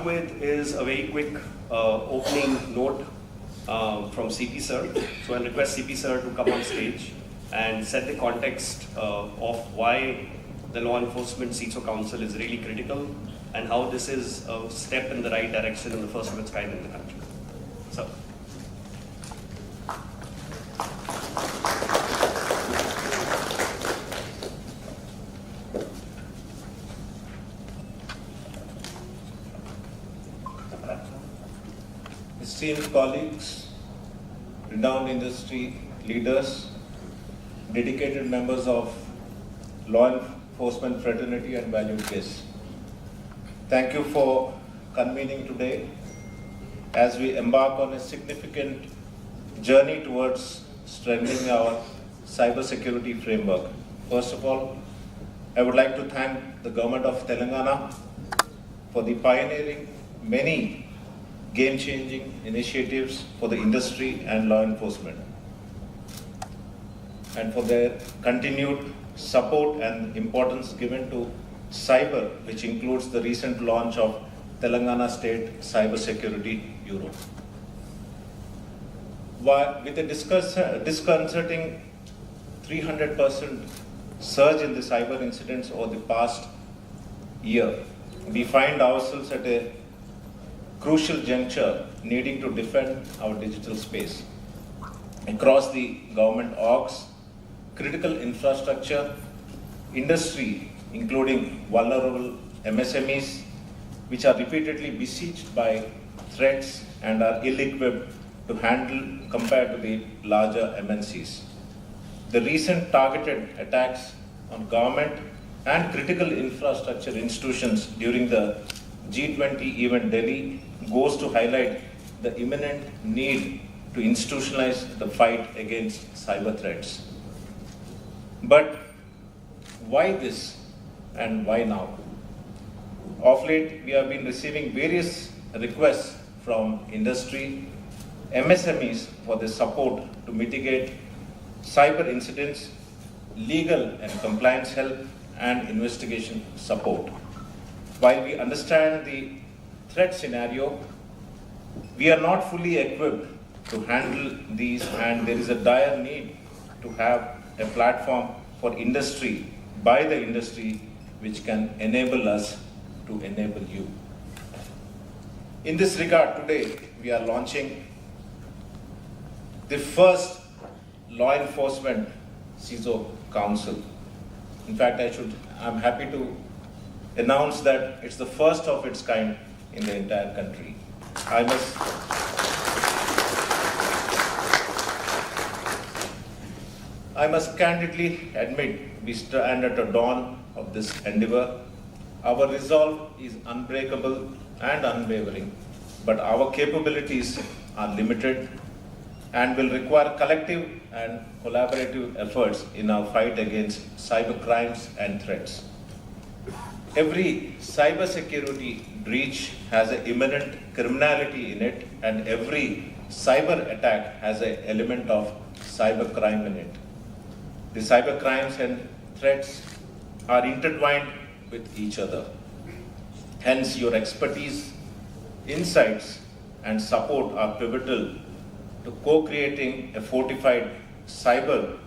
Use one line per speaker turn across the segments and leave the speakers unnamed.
with is a very quick opening note from CP Sir. So I'll request CP Sir to come on stage and set the context of why the Law Enforcement CISO Council is really critical and how this is a step in the right direction and the first of its kind in the country. So.
Esteemed colleagues, renowned industry leaders, dedicated members of law enforcement fraternity and valued guests. Thank you for convening today as we embark on a significant journey towards strengthening our cybersecurity framework. First of all, I would like to thank the government of Telangana for the pioneering many game-changing initiatives for the industry and law enforcement, and for their continued support and importance given to cyber, which includes the recent launch of Telangana State Cybersecurity Bureau. With a disconcerting 300% surge in the cyber incidents over the past year, we find ourselves at a crucial juncture needing to defend our digital space. Across the government orgs, critical infrastructure, industry, including vulnerable MSMEs, which are repeatedly besieged by threats and are ill-equipped to handle compared to the larger MNCs. The recent targeted attacks on government and critical infrastructure institutions during the G20 event Delhi goes to highlight the imminent need to institutionalize the fight against cyber threats. But why this and why now? Of late, we have been receiving various requests from industry, MSMEs for the support to mitigate cyber incidents, legal and compliance help, and investigation support. While we understand the threat scenario, we are not fully equipped to handle these, and there is a dire need to have a platform for industry, by the industry, which can enable us to enable you. In this regard, today we are launching the first Law Enforcement CISO Council. In fact, I'm happy to announce that it's the first of its kind in the entire country. I must candidly admit we stand at the dawn of this endeavor. Our resolve is unbreakable and unwavering, but our capabilities are limited and will require collective and collaborative efforts in our fight against cyber crimes and threats. Every cybersecurity breach has an imminent criminality in it, and every cyber attack has an element of cyber crime in it. The cyber crimes and threats are intertwined with each other. Hence, your expertise, insights, and support are pivotal to co-creating a fortified cyber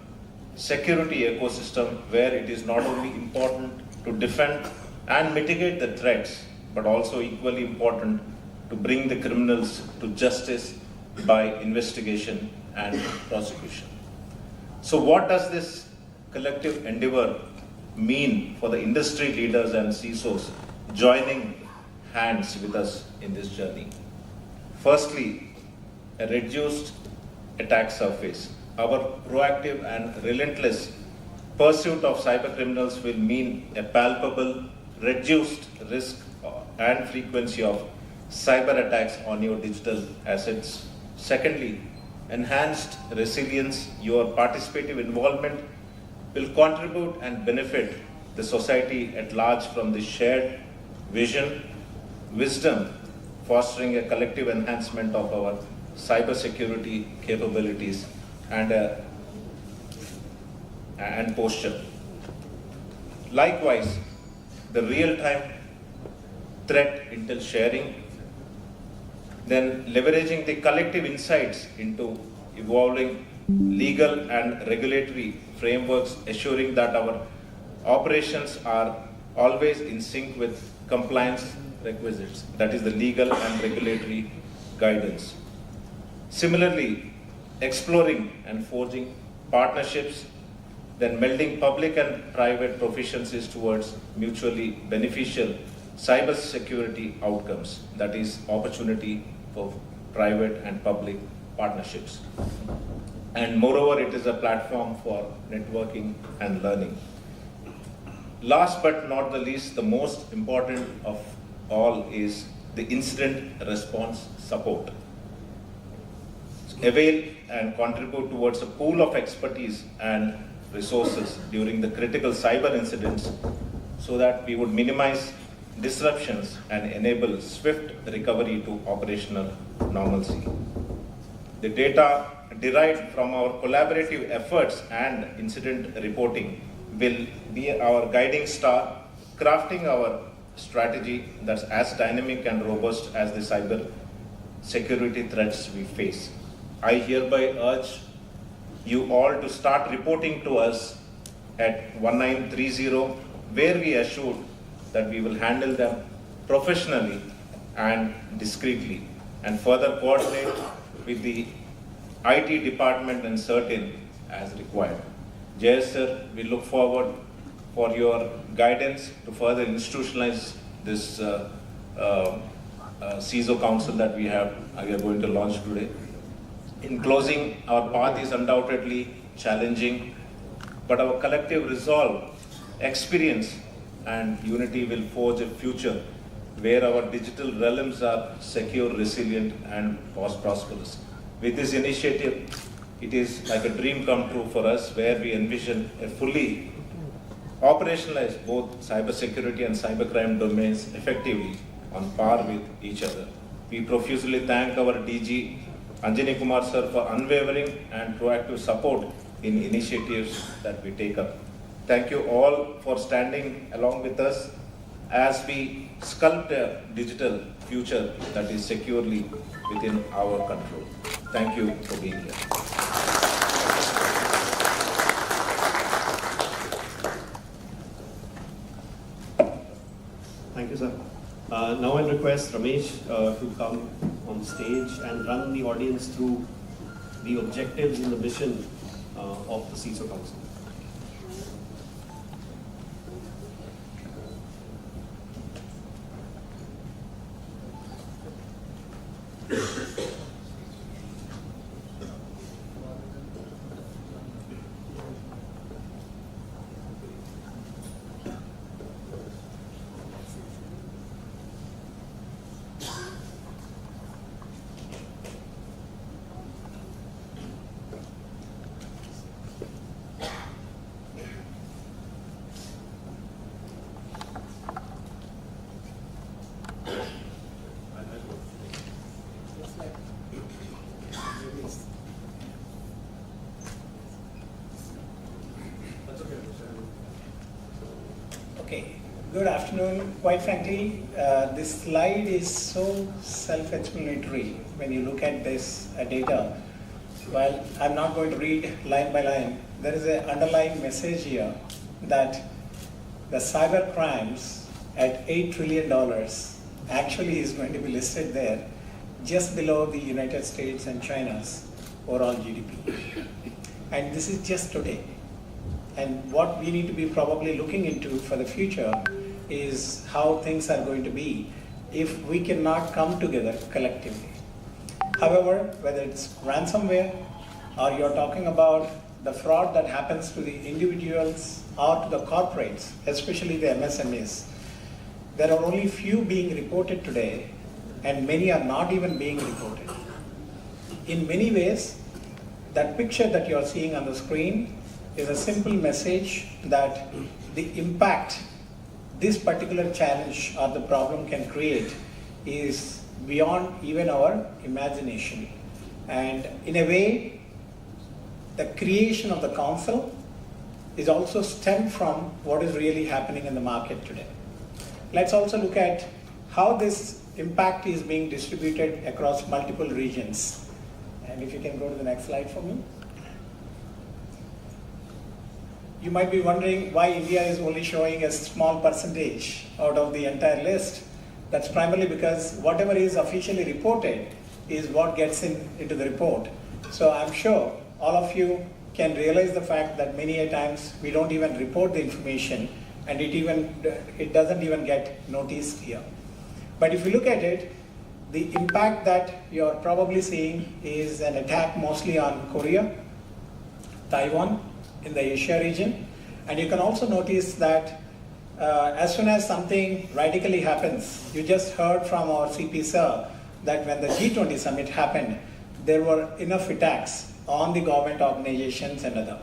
security ecosystem where it is not only important to defend and mitigate the threats, but also equally important to bring the criminals to justice by investigation and prosecution. So what does this collective endeavor mean for the industry leaders and CISOs joining hands with us in this journey? Firstly, a reduced attack surface. Our proactive and relentless pursuit of cyber criminals will mean a palpable reduced risk and frequency of cyber attacks on your digital assets. Secondly, enhanced resilience. Your participative involvement will contribute and benefit the society at large from the shared vision, wisdom, fostering a collective enhancement of our cybersecurity capabilities and posture. Likewise, the real-time threat intel sharing then leveraging the collective insights into evolving legal and regulatory frameworks, assuring that our operations are always in sync with compliance requisites, that is the legal and regulatory guidance. Similarly, exploring and forging partnerships, then melding public and private proficiencies towards mutually beneficial cyber security outcomes, that is opportunity for private and public partnerships. And moreover, it is a platform for networking and learning. Last but not the least, the most important of all is the incident response support. Avail and contribute towards a pool of expertise and resources during the critical cyber incidents so that we would minimize disruptions and enable swift recovery to operational normalcy. The data derived from our collaborative efforts and incident reporting will be our guiding star, crafting our strategy that's as dynamic and robust as the cyber security threats we face. I hereby urge you all to start reporting to us at 1930, where we assured that we will handle them professionally and discreetly, and further coordinate with the IT department and CERT-In as required. JS sir, we look forward for your guidance to further institutionalize this CISO council that we are going to launch today. In closing, our path is undoubtedly challenging, but our collective resolve, experience, and unity will forge a future where our digital realms are secure, resilient, and prosperous. With this initiative, it is like a dream come true for us, where we envision a fully operationalized both cybersecurity and cybercrime domains effectively on par with each other. We profusely thank our DG Anjani Kumar sir for unwavering and proactive support in initiatives that we take up. Thank you all for standing along with us as we sculpt a digital future that is securely within our control. Thank you for being here.
Thank you, sir. Now I'll request Ramesh to come on stage and run the audience through the objectives and the mission of the CISO Council.
Okay, good afternoon. Quite frankly, this slide is so self-explanatory when you look at this data. Well, I'm not going to read line by line. There is an underlying message here that the cyber crimes at $8 trillion actually is going to be listed there just below the United States and China's overall GDP. And this is just today. And what we need to be probably looking into for the future is how things are going to be if we cannot come together collectively. However, whether it's ransomware or you're talking about the fraud that happens to the individuals or to the corporates, especially the MSMEs, there are only few being reported today and many are not even being reported. In many ways, that picture that you're seeing on the screen is a simple message that the impact this particular challenge or the problem can create is beyond even our imagination. And in a way, the creation of the council is also stemmed from what is really happening in the market today. Let's also look at how this impact is being distributed across multiple regions. And if you can go to the next slide for me. You might be wondering why India is only showing a small percentage out of the entire list. That's primarily because whatever is officially reported is what gets into the report. So I'm sure all of you can realize the fact that many a times we don't even report the information, and it doesn't even get noticed here. But if you look at it, the impact that you're probably seeing is an attack mostly on Korea, Taiwan, in the Asia region. And you can also notice that as soon as something radically happens, you just heard from our CP sir that when the G20 summit happened, there were enough attacks on the government organizations and other.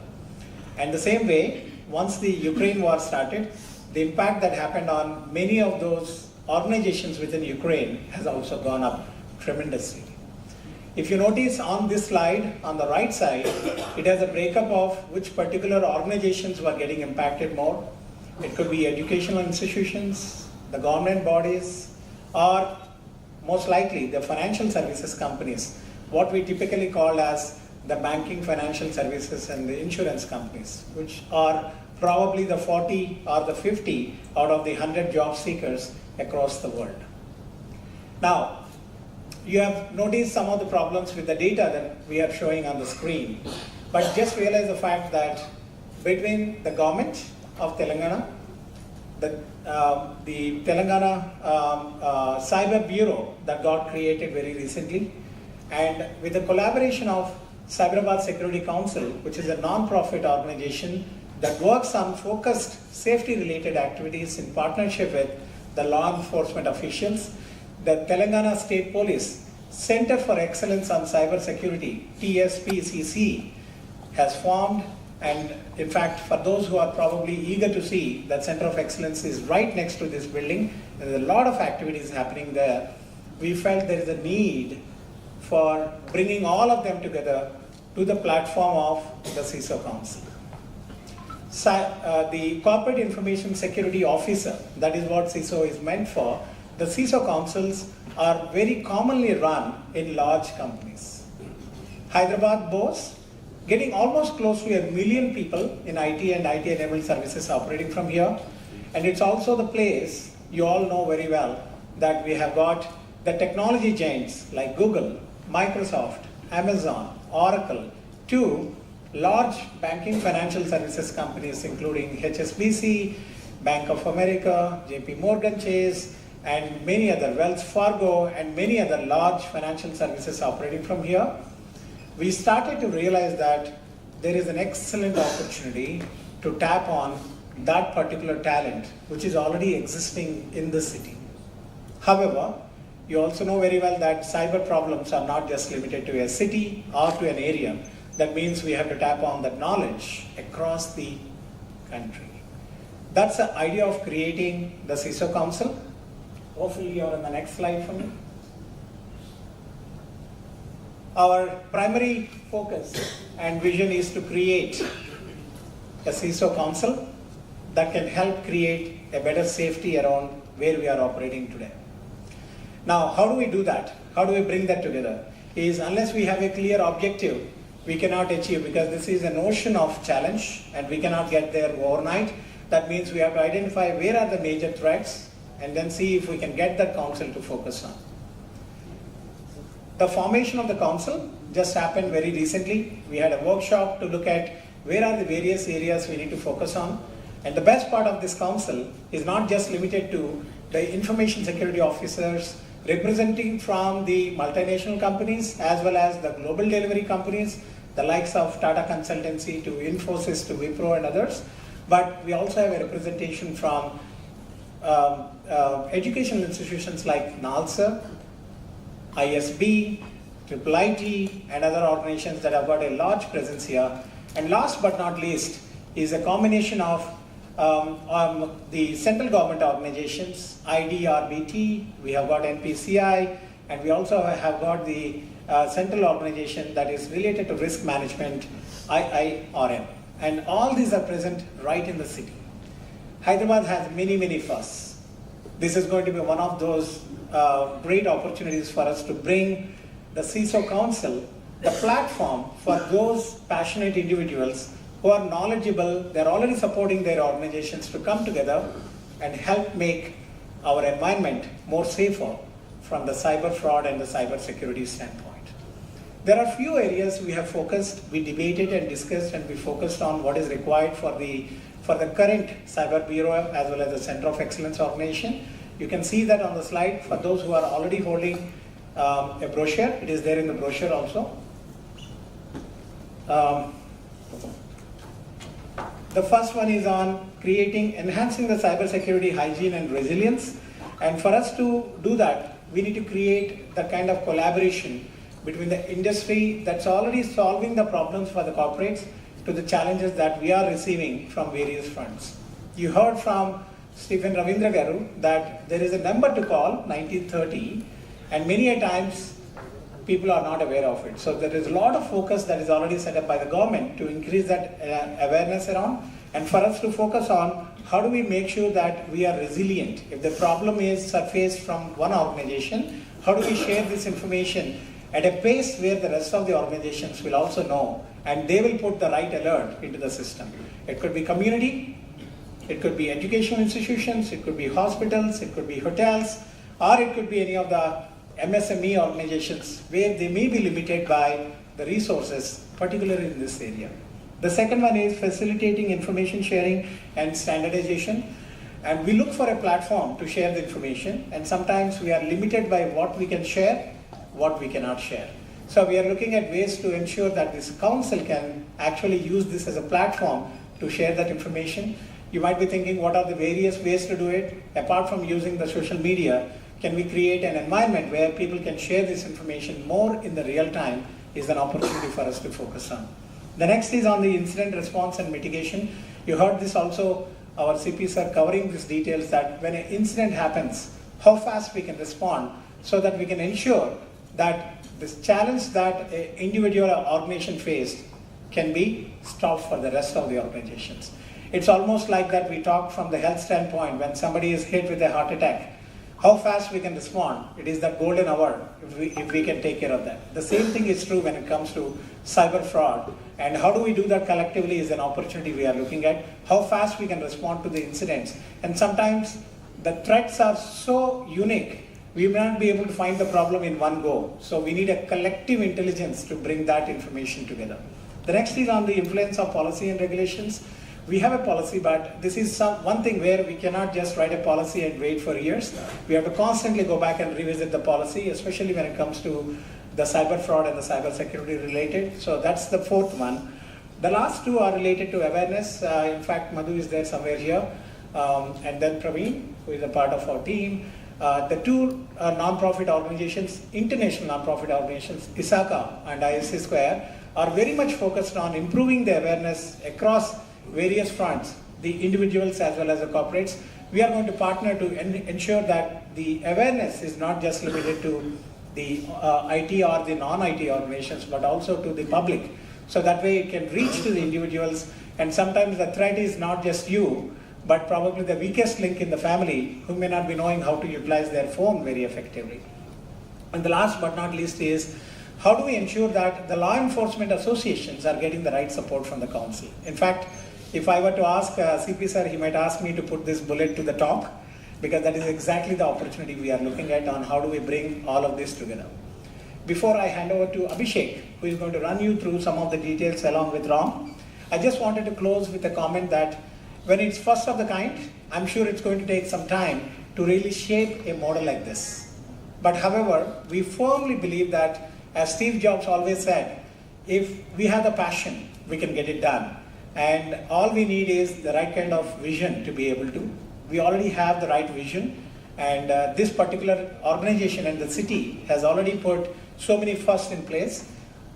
And the same way, once the Ukraine war started, the impact that happened on many of those organizations within Ukraine has also gone up tremendously. If you notice on this slide, on the right side, it has a breakup of which particular organizations were getting impacted more. It could be educational institutions, the government bodies, or most likely the financial services companies, what we typically call as the banking, financial services, and the insurance companies, which are probably the 40 or the 50 out of the 100 job seekers across the world. Now, you have noticed some of the problems with the data that we are showing on the screen, but just realize the fact that between the government of Telangana, the Telangana Cyber Bureau that got created very recently, and with the collaboration of Cyberabad Security Council, which is a non-profit organization that works on focused safety-related activities in partnership with the law enforcement officials, the Telangana State Police Center for Excellence on Cyber Security, TSPCC, has formed. And in fact, for those who are probably eager to see, that Center of Excellence is right next to this building. There's a lot of activities happening there. We felt there is a need for bringing all of them together to the platform of the CISO Council. The Corporate Information Security Officer, that is what CISO is meant for. The CISO councils are very commonly run in large companies. Hyderabad boasts getting almost close to 1 million people in IT and IT-enabled services operating from here. And it's also the place, you all know very well, that we have got the technology giants like Google, Microsoft, Amazon, Oracle, to large banking financial services companies including HSBC, Bank of America, JP Morgan Chase, and many other, Wells Fargo, and many other large financial services operating from here. We started to realize that there is an excellent opportunity to tap on that particular talent which is already existing in the city. However, you also know very well that cyber problems are not just limited to a city or to an area. That means we have to tap on that knowledge across the country. That's the idea of creating the CISO Council. Hopefully you're on the next slide for me. Our primary focus and vision is to create a CISO Council that can help create a better safety around where we are operating today. Now, how do we do that? How do we bring that together? Is unless we have a clear objective, we cannot achieve, because this is an ocean of challenge and we cannot get there overnight. That means we have to identify where are the major threats and then see if we can get that council to focus on. The formation of the council just happened very recently. We had a workshop to look at where are the various areas we need to focus on. And the best part of this council is not just limited to the information security officers representing from the multinational companies as well as the global delivery companies, the likes of Tata Consultancy to Infosys to Wipro and others. But we also have a representation from educational institutions like NALSA, ISB, IIIT, and other organizations that have got a large presence here. And last but not least is a combination of the central government organizations, IDRBT, we have got NPCI, and we also have got the central organization that is related to risk management, IIRM. And all these are present right in the city. Hyderabad has many, many firsts. This is going to be one of those great opportunities for us to bring the CISO Council, the platform for those passionate individuals who are knowledgeable, they're already supporting their organizations to come together and help make our environment more safer from the cyber fraud and the cyber security standpoint. There are few areas we have focused, we debated and discussed, and we focused on what is required for the current Cyber Bureau as well as the Center of Excellence organization. You can see that on the slide for those who are already holding a brochure. It is there in the brochure also. The first one is on enhancing the cybersecurity hygiene and resilience. And for us to do that, we need to create the kind of collaboration between the industry that's already solving the problems for the corporates to the challenges that we are receiving from various fronts. You heard from Stephen Ravindra Garu that there is a number to call, 1930, and many a times people are not aware of it. So there is a lot of focus that is already set up by the government to increase that awareness around, and for us to focus on how do we make sure that we are resilient. If the problem is surfaced from one organization, how do we share this information at a pace where the rest of the organizations will also know and they will put the right alert into the system. It could be community, it could be educational institutions, it could be hospitals, it could be hotels, or it could be any of the MSME organizations where they may be limited by the resources, particularly in this area. The second one is facilitating information sharing and standardization. And we look for a platform to share the information, and sometimes we are limited by what we can share, what we cannot share. So we are looking at ways to ensure that this council can actually use this as a platform to share that information. You might be thinking, what are the various ways to do it? Apart from using the social media, can we create an environment where people can share this information more in the real time is an opportunity for us to focus on. The next is on the incident response and mitigation. You heard this also, our CP sir covering these details, that when an incident happens, how fast we can respond so that we can ensure that this challenge that an individual or organization faced can be stopped for the rest of the organizations. It's almost like that we talk from the health standpoint. When somebody is hit with a heart attack, how fast we can respond, it is that golden hour if we can take care of that. The same thing is true when it comes to cyber fraud, and how do we do that collectively is an opportunity we are looking at. How fast we can respond to the incidents, and sometimes the threats are so unique, we may not be able to find the problem in one go. So we need a collective intelligence to bring that information together. The next is on the influence of policy and regulations. We have a policy, but this is one thing where we cannot just write a policy and wait for years. We have to constantly go back and revisit the policy, especially when it comes to the cyber fraud and the cyber security related. So that's the fourth one. The last two are related to awareness. In fact, Madhu is there somewhere here. And then Praveen, who is a part of our team. The two non-profit organizations, international non-profit organizations, ISACA and ISC Square, are very much focused on improving the awareness across various fronts, the individuals as well as the corporates. We are going to partner to ensure that the awareness is not just limited to the IT or the non-IT organizations, but also to the public. So that way it can reach to the individuals, and sometimes the threat is not just you, but probably the weakest link in the family who may not be knowing how to utilize their phone very effectively. And the last but not least is, how do we ensure that the law enforcement associations are getting the right support from the council? In fact, if I were to ask CP sir, he might ask me to put this bullet to the top, because that is exactly the opportunity we are looking at on how do we bring all of this together. Before I hand over to Abhishek, who is going to run you through some of the details along with Ram, I just wanted to close with a comment that when it's first of the kind, I'm sure it's going to take some time to really shape a model like this. But however, we firmly believe that, as Steve Jobs always said, if we have the passion, we can get it done. And all we need is the right kind of vision to be able to. We already have the right vision, and this particular organization and the city has already put so many firsts in place.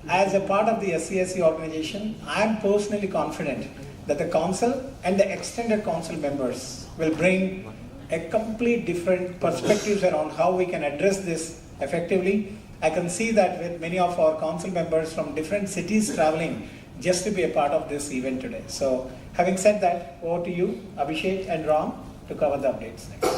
As a part of the SCSC organization, I am personally confident that the council and the extended council members will bring a complete different perspectives around how we can address this effectively. I can see that with many of our council members from different cities traveling just to be a part of this event today. So having said that, over to you, Abhishek and Ram, to cover the updates next.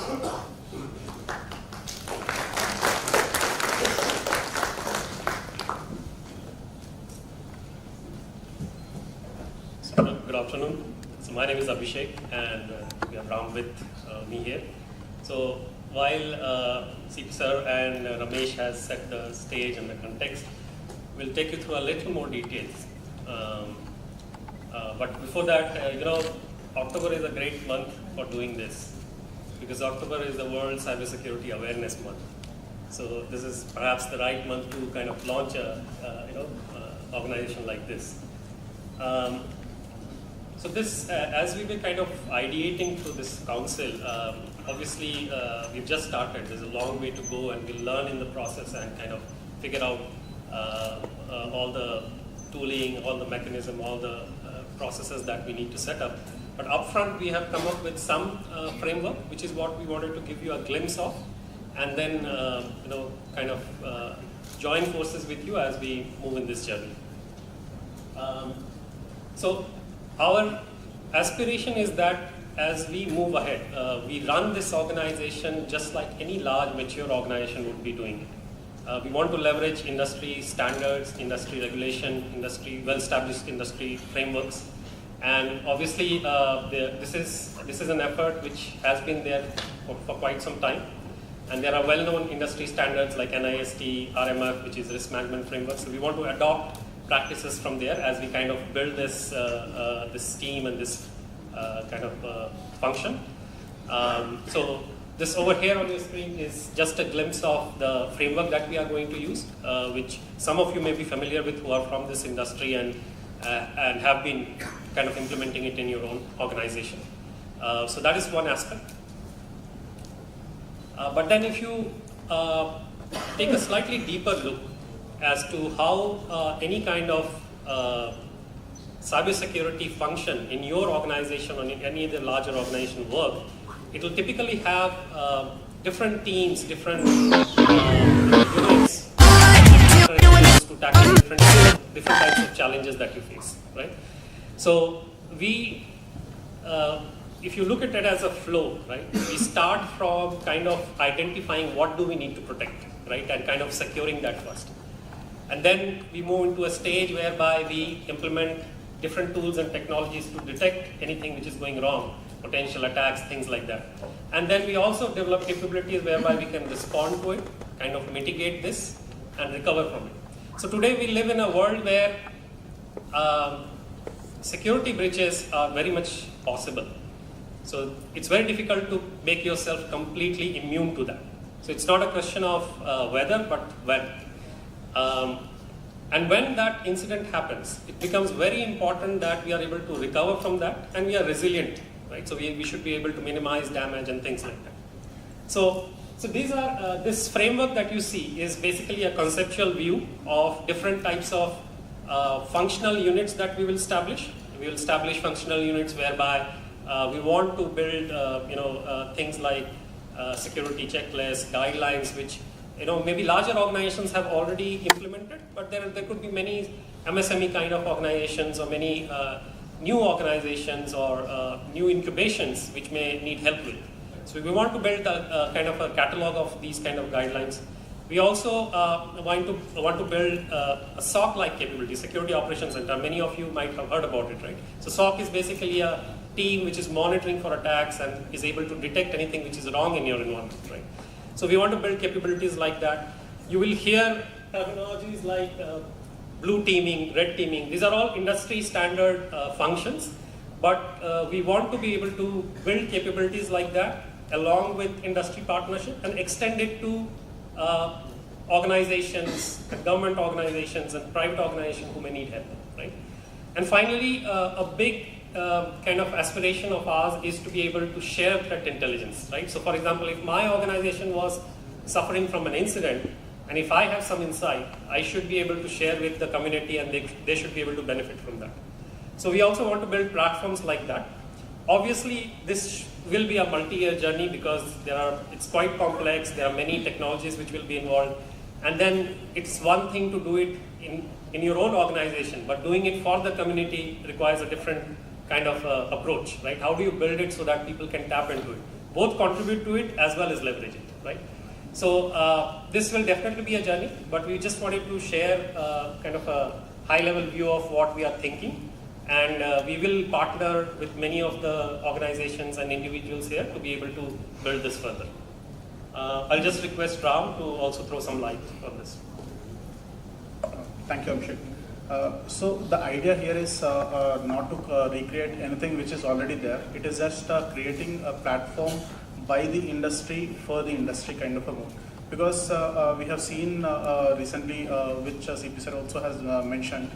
afternoon. So my name is Abhishek, and we have Ram with me here. So while CP sir and Ramesh has set the stage and the context, we'll take you through a little more details. But before that, October is a great month for doing this, because October is the World Cybersecurity Awareness Month. So this is perhaps the right month to kind of launch a organization like this. So this, as we were kind of ideating through this council, obviously we've just started. There's a long way to go, and we'll learn in the process and kind of figure out all the tooling, all the mechanism, all the processes that we need to set up. But upfront, we have come up with some framework, which is what we wanted to give you a glimpse of, and then kind of join forces with you as we move in this journey. So our aspiration is that as we move ahead, we run this organization just like any large mature organization would be doing. We want to leverage industry standards, industry regulation, well-established industry frameworks, and obviously this is an effort which has been there for quite some time. And there are well-known industry standards like NIST, RMF, which is risk management framework. So we want to adopt practices from there as we kind of build this this team and this kind of function. So this over here on your screen is just a glimpse of the framework that we are going to use, which some of you may be familiar with who are from this industry and have been kind of implementing it in your own organization. So that is one aspect. But then if you take a slightly deeper look as to how any kind of cybersecurity function in your organization or in any other larger organization work, it will typically have different teams, different units to tackle different types of challenges that you face, right? So we if you look at it as a flow, right, we start from kind of identifying what do we need to protect, right, and kind of securing that first. And then we move into a stage whereby we implement different tools and technologies to detect anything which is going wrong, potential attacks, things like that. And then we also develop capabilities whereby we can respond to it, kind of mitigate this, and recover from it. So today we live in a world where security breaches are very much possible. So it's very difficult to make yourself completely immune to that. So it's not a question of whether, but when. And when that incident happens, it becomes very important that we are able to recover from that and we are resilient, right? So we should be able to minimize damage and things like that. So these are, this framework that you see is basically a conceptual view of different types of functional units that we will establish. We will establish functional units whereby we want to build, things like security checklists, guidelines, which maybe larger organizations have already implemented, but there could be many MSME kind of organizations or many new organizations or new incubations which may need help with. So we want to build a kind of a catalog of these kind of guidelines. We also want to build a SOC-like capability, Security Operations Center. Many of you might have heard about it, right? So SOC is basically a team which is monitoring for attacks and is able to detect anything which is wrong in your environment, right? So we want to build capabilities like that. You will hear terminologies like blue teaming, red teaming. These are all industry standard functions, but we want to be able to build capabilities like that along with industry partnership and extend it to organizations, government organizations and private organizations who may need help, right? And finally, a big kind of aspiration of ours is to be able to share threat intelligence, right? So for example, if my organization was suffering from an incident, and if I have some insight, I should be able to share with the community and they should be able to benefit from that. So we also want to build platforms like that. Obviously, this will be a multi-year journey because it's quite complex, there are many technologies which will be involved, and then it's one thing to do it in your own organization, but doing it for the community requires a different kind of approach, right? How do you build it so that people can tap into it? Both contribute to it as well as leverage it, right? So this will definitely be a journey, but we just wanted to share kind of a high-level view of what we are thinking. And we will partner with many of the organizations and individuals here to be able to build this further. I'll just request Ram to also throw some light on this.
Thank you, Abhishek. So the idea here is not to recreate anything which is already there. It is just creating a platform by the industry for the industry kind of a mode. Because we have seen recently, which CP sir also has mentioned,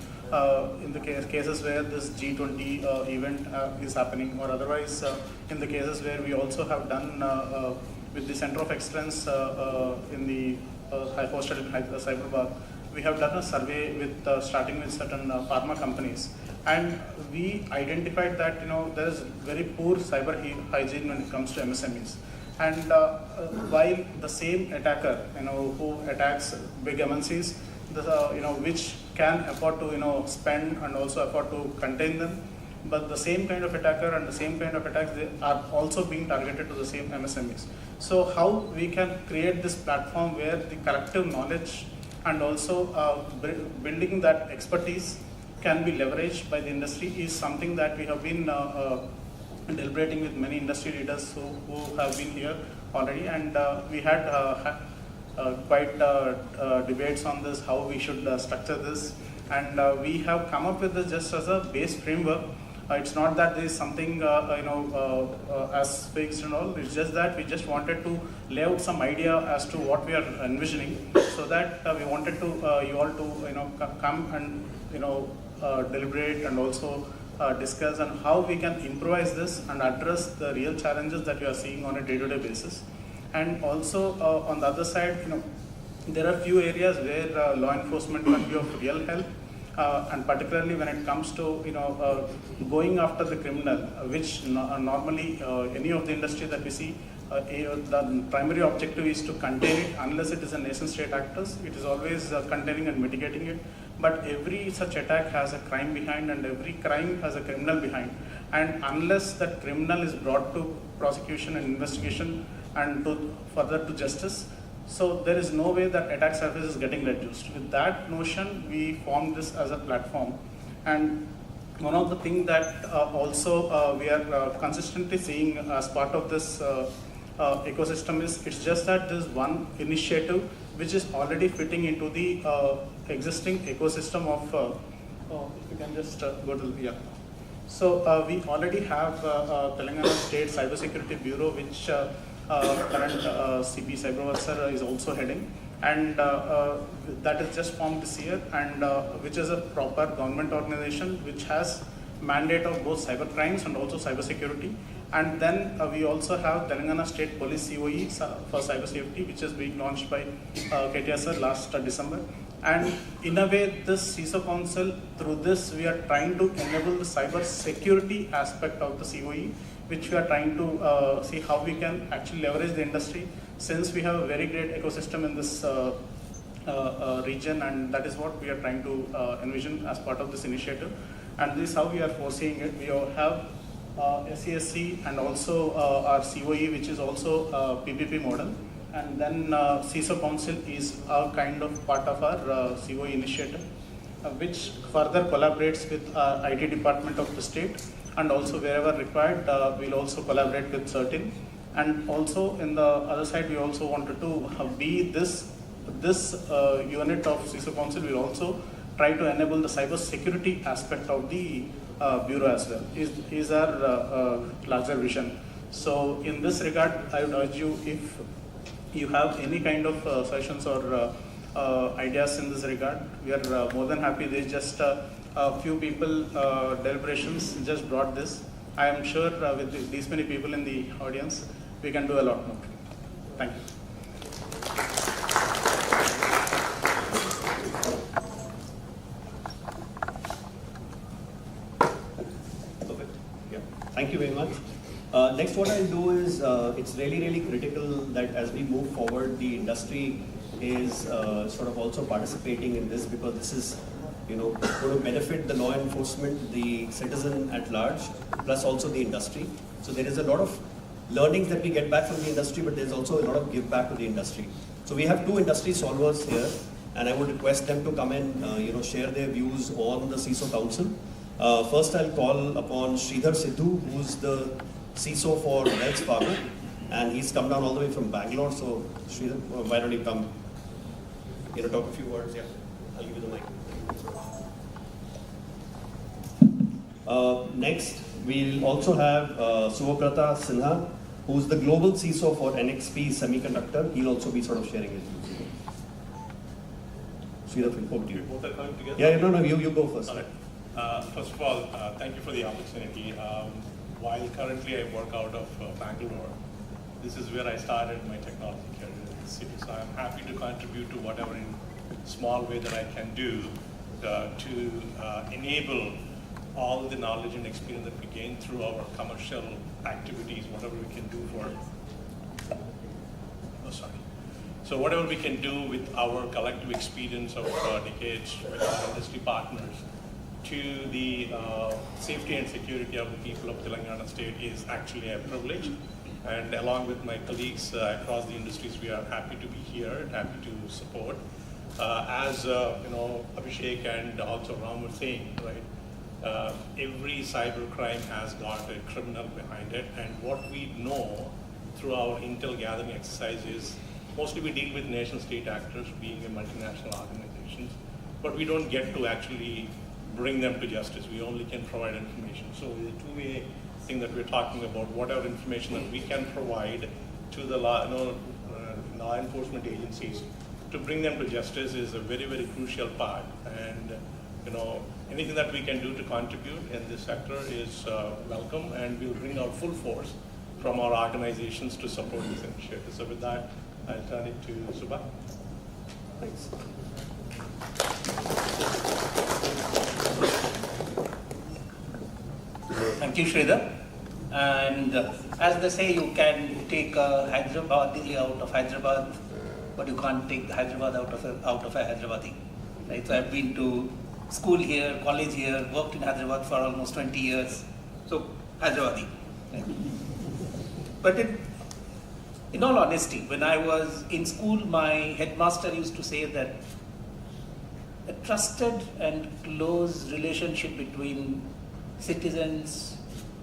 in the cases where this G20 event is happening, or otherwise in the cases where we also have done with the Center of Excellence in the hosted in Cyberabad, we have done a survey with starting with certain pharma companies, and we identified that there is very poor cyber hygiene when it comes to MSMEs. And while the same attacker, who attacks big MNCs, which can afford to spend and also afford to contain them, but the same kind of attacker and the same kind of attacks, they are also being targeted to the same MSMEs. So how we can create this platform where the collective knowledge and also building that expertise can be leveraged by the industry is something that we have been deliberating with many industry leaders who have been here already, and we had quite debates on this, how we should structure this, and we have come up with this just as a base framework. It's not that there is something as fixed and all. It's just that we just wanted to lay out some idea as to what we are envisioning, so that we wanted to you all to come and deliberate and also discuss on how we can improvise this and address the real challenges that we are seeing on a day-to-day basis. And also on the other side, there are few areas where law enforcement can be of real help. And particularly when it comes to going after the criminal, which normally any of the industry that we see, the primary objective is to contain it. Unless it is a nation state actors, it is always containing and mitigating it. But every such attack has a crime behind, and every crime has a criminal behind. And unless that criminal is brought to prosecution and investigation and further to justice, so there is no way that attack surface is getting reduced. With that notion, we formed this as a platform. And one of the things that also we are consistently seeing as part of this ecosystem is, it's just that there's one initiative which is already fitting into the existing ecosystem of, if you can just go to, yeah. So we already have Telangana State Cybersecurity Bureau, which current CP Cyberabad sir is also heading, and that is just formed this year, and which is a proper government organization which has mandate of both cyber crimes and also cyber security. And then we also have Telangana State Police COE for cyber safety, which is being launched by KTR sir last December. And in a way, this CISO Council, through this, we are trying to enable the cyber security aspect of the COE, which we are trying to see how we can actually leverage the industry, since we have a very great ecosystem in this region, and that is what we are trying to envision as part of this initiative. And this is how we are foreseeing it. We have SCSC and also our COE, which is also PPP model. And then CISO Council is a kind of part of our COE initiative, which further collaborates with IT department of the state, and also wherever required, we'll also collaborate with CERTIN. And also in the other side, we also wanted to be this unit of CISO Council will also try to enable the cyber security aspect of the bureau as well, is our larger vision. So in this regard, I would urge you, if you have any kind of suggestions or ideas in this regard, we are more than happy. There's just a few people deliberations just brought this. I am sure with these many people in the audience, we can do a lot more. Thank you.
Perfect. Yeah. Thank you very much. Next, what I'll do is, it's really critical that as we move forward, the industry is sort of also participating in this, because this is going to benefit the law enforcement, the citizen at large, plus also the industry. So there is a lot of learnings that we get back from the industry, but there's also a lot of give back to the industry. So we have two industry solvers here, and I would request them to come and share their views on the CISO Council. First, I'll call upon Sridhar Sidhu, who's the CISO for Wells Fargo, and he's come down all the way from Bangalore. So, Sridhar, why don't you come? Talk a few words. Yeah, I'll give you the mic. Next, we'll also have Suvabrata Sinha, who's the global CISO for NXP Semiconductor. He'll also be sort of sharing his views. Sridhar, over to you.
Both are coming together?
Yeah, no, you go first.
All right. First of all, thank you for the opportunity. While currently I work out of Bangalore, this is where I started my technology career in the city. So I'm happy to contribute to whatever in small way that I can do to enable all the knowledge and experience that we gain through our commercial activities, whatever we can do So whatever we can do with our collective experience of decades with our industry partners to the safety and security of the people of Telangana state is actually a privilege. And along with my colleagues across the industries, we are happy to be here and happy to support. As Abhishek and also Ram were saying, right? Every cyber crime has got a criminal behind it, and what we know through our intel gathering exercise is mostly we deal with nation state actors being a multinational organizations, but we don't get to actually bring them to justice. We only can provide information. So the two-way thing that we're talking about, whatever information that we can provide to the law enforcement agencies to bring them to justice is a very, very crucial part. And anything that we can do to contribute in this sector is welcome, and we'll bring our full force from our organizations to support this initiative. So with that, I'll turn it to Subha.
Thanks.
Thank you, Sridhar. And as they say, you can take Hyderabad out of Hyderabad, but you can't take Hyderabad out of a Hyderabadi. Right? So I've been to school here, college here, worked in Hyderabad for almost 20 years. So Hyderabadi. Right? But in all honesty, when I was in school, my headmaster used to say that a trusted and close relationship between citizens,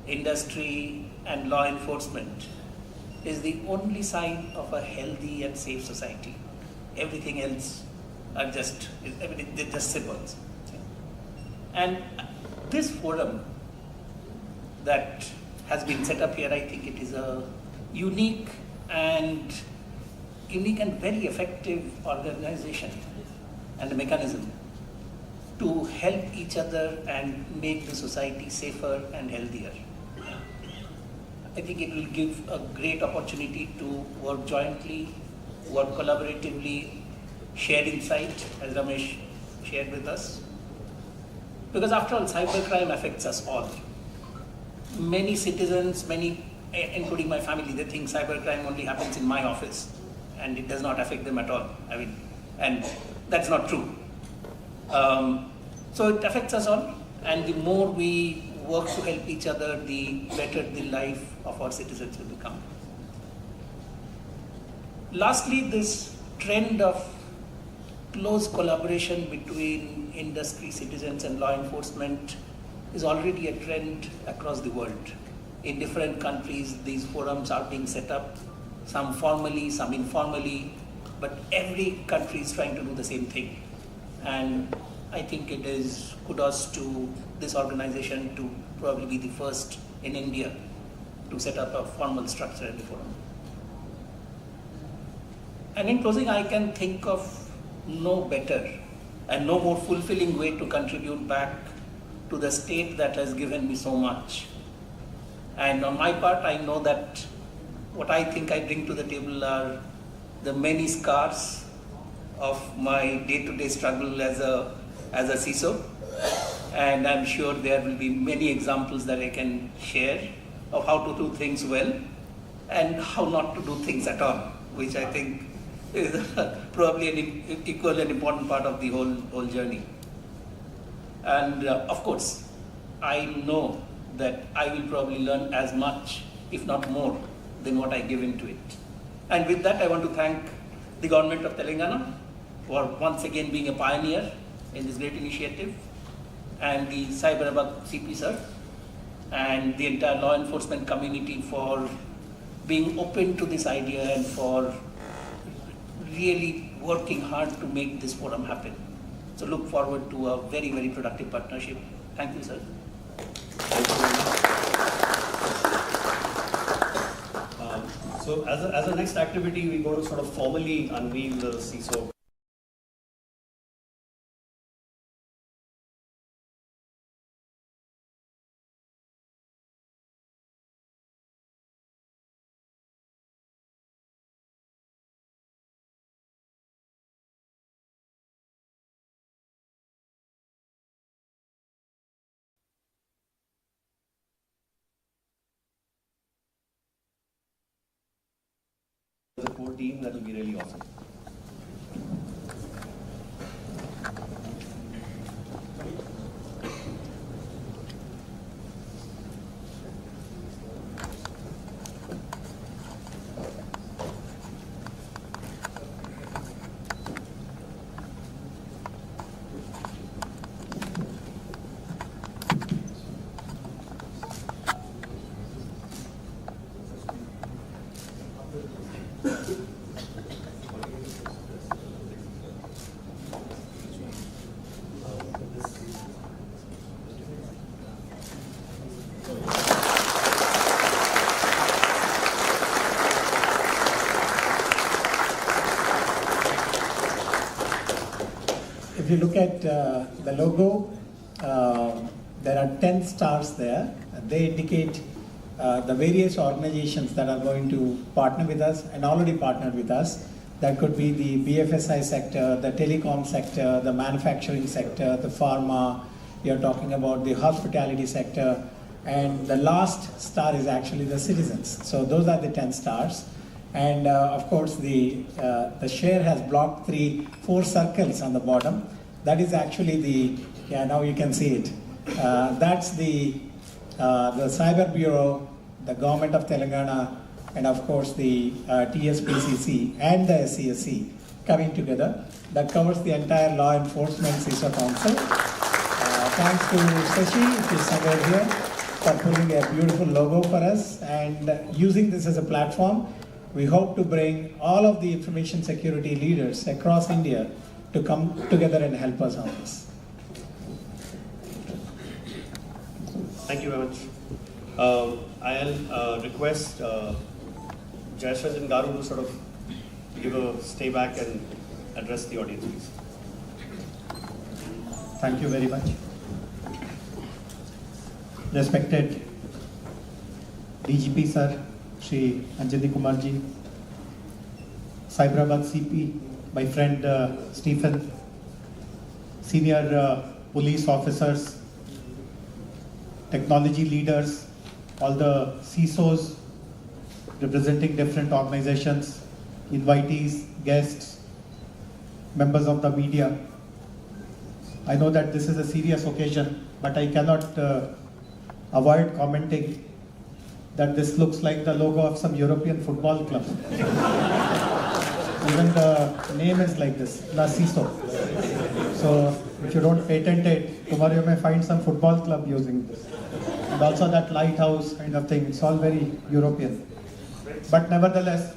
industry, and law enforcement is the only sign of a healthy and safe society. Everything else are they're just symbols. And this forum that has been set up here, I think it is a unique and very effective organization and a mechanism to help each other and make the society safer and healthier. I think it will give a great opportunity to work jointly, work collaboratively, share insight, as Ramesh shared with us. Because after all, cybercrime affects us all. Many citizens, including my family, they think cybercrime only happens in my office and it does not affect them at all. And that's not true. So it affects us all, and the more we work to help each other, the better the life of our citizens will become. Lastly, this trend of close collaboration between industry, citizens, and law enforcement is already a trend across the world. In different countries, these forums are being set up, some formally, some informally, but every country is trying to do the same thing. And I think it is kudos to this organization to probably be the first in India to set up a formal structure at the forum. And in closing, I can think of no better and no more fulfilling way to contribute back to the state that has given me so much. And on my part, I know that what I think I bring to the table are the many scars of my day-to-day struggle as a CISO. And I'm sure there will be many examples that I can share of how to do things well and how not to do things at all, which I think is probably an equal and important part of the whole journey. And of course, I know that I will probably learn as much, if not more, than what I give into it. And with that, I want to thank the government of Telangana for once again being a pioneer in this great initiative, and the Cyberabad CP sir, and the entire law enforcement community for being open to this idea and for really working hard to make this forum happen. So look forward to a very, very productive partnership. Thank you, sir.
So as a next activity, we're going to sort of formally unveil the CISO. The core team, that will be really awesome.
If you look at the logo, there are 10 stars there. They indicate the various organizations that are going to partner with us and already partnered with us. That could be the BFSI sector, the telecom sector, the manufacturing sector, the pharma. You're talking about the hospitality sector. And the last star is actually the citizens. So those are the 10 stars. And of course, the share has blocked 4 circles on the bottom. That is actually the, now you can see it. That's the Cyber Bureau, the government of Telangana, and of course the TSPCC and the SCSC coming together. That covers the entire law enforcement CISO Council. Thanks to Sashi, who is somewhere here, for pulling a beautiful logo for us and using this as a platform. We hope to bring all of the information security leaders across India to come together and help us on this.
Thank you very much. I'll request Jayashanjan Garu to sort of give a stay back and address the audience, please.
Thank you very much. Respected DGP sir, Shri Anjali Kumar ji, Cyberabad CP, my friend Stephen, senior police officers, technology leaders, all the CISOs representing different organizations, invitees, guests, members of the media. I know that this is a serious occasion, but I cannot avoid commenting that this looks like the logo of some European football club. Even the name is like this, La CISO. So if you don't patent it, tomorrow you may find some football club using this. And also that lighthouse kind of thing, it's all very European. But nevertheless,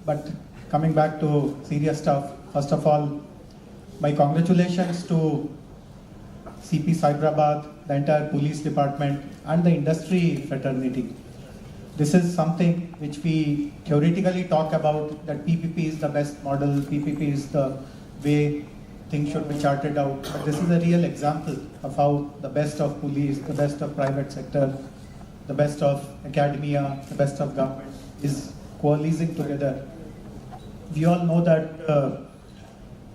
but coming back to serious stuff, first of all, my congratulations to CP Cyberabad, the entire police department and the industry fraternity. This is something which we theoretically talk about, that PPP is the best model, PPP is the way things should be charted out. But this is a real example of how the best of police, the best of private sector, the best of academia, the best of government is coalescing together. We all know that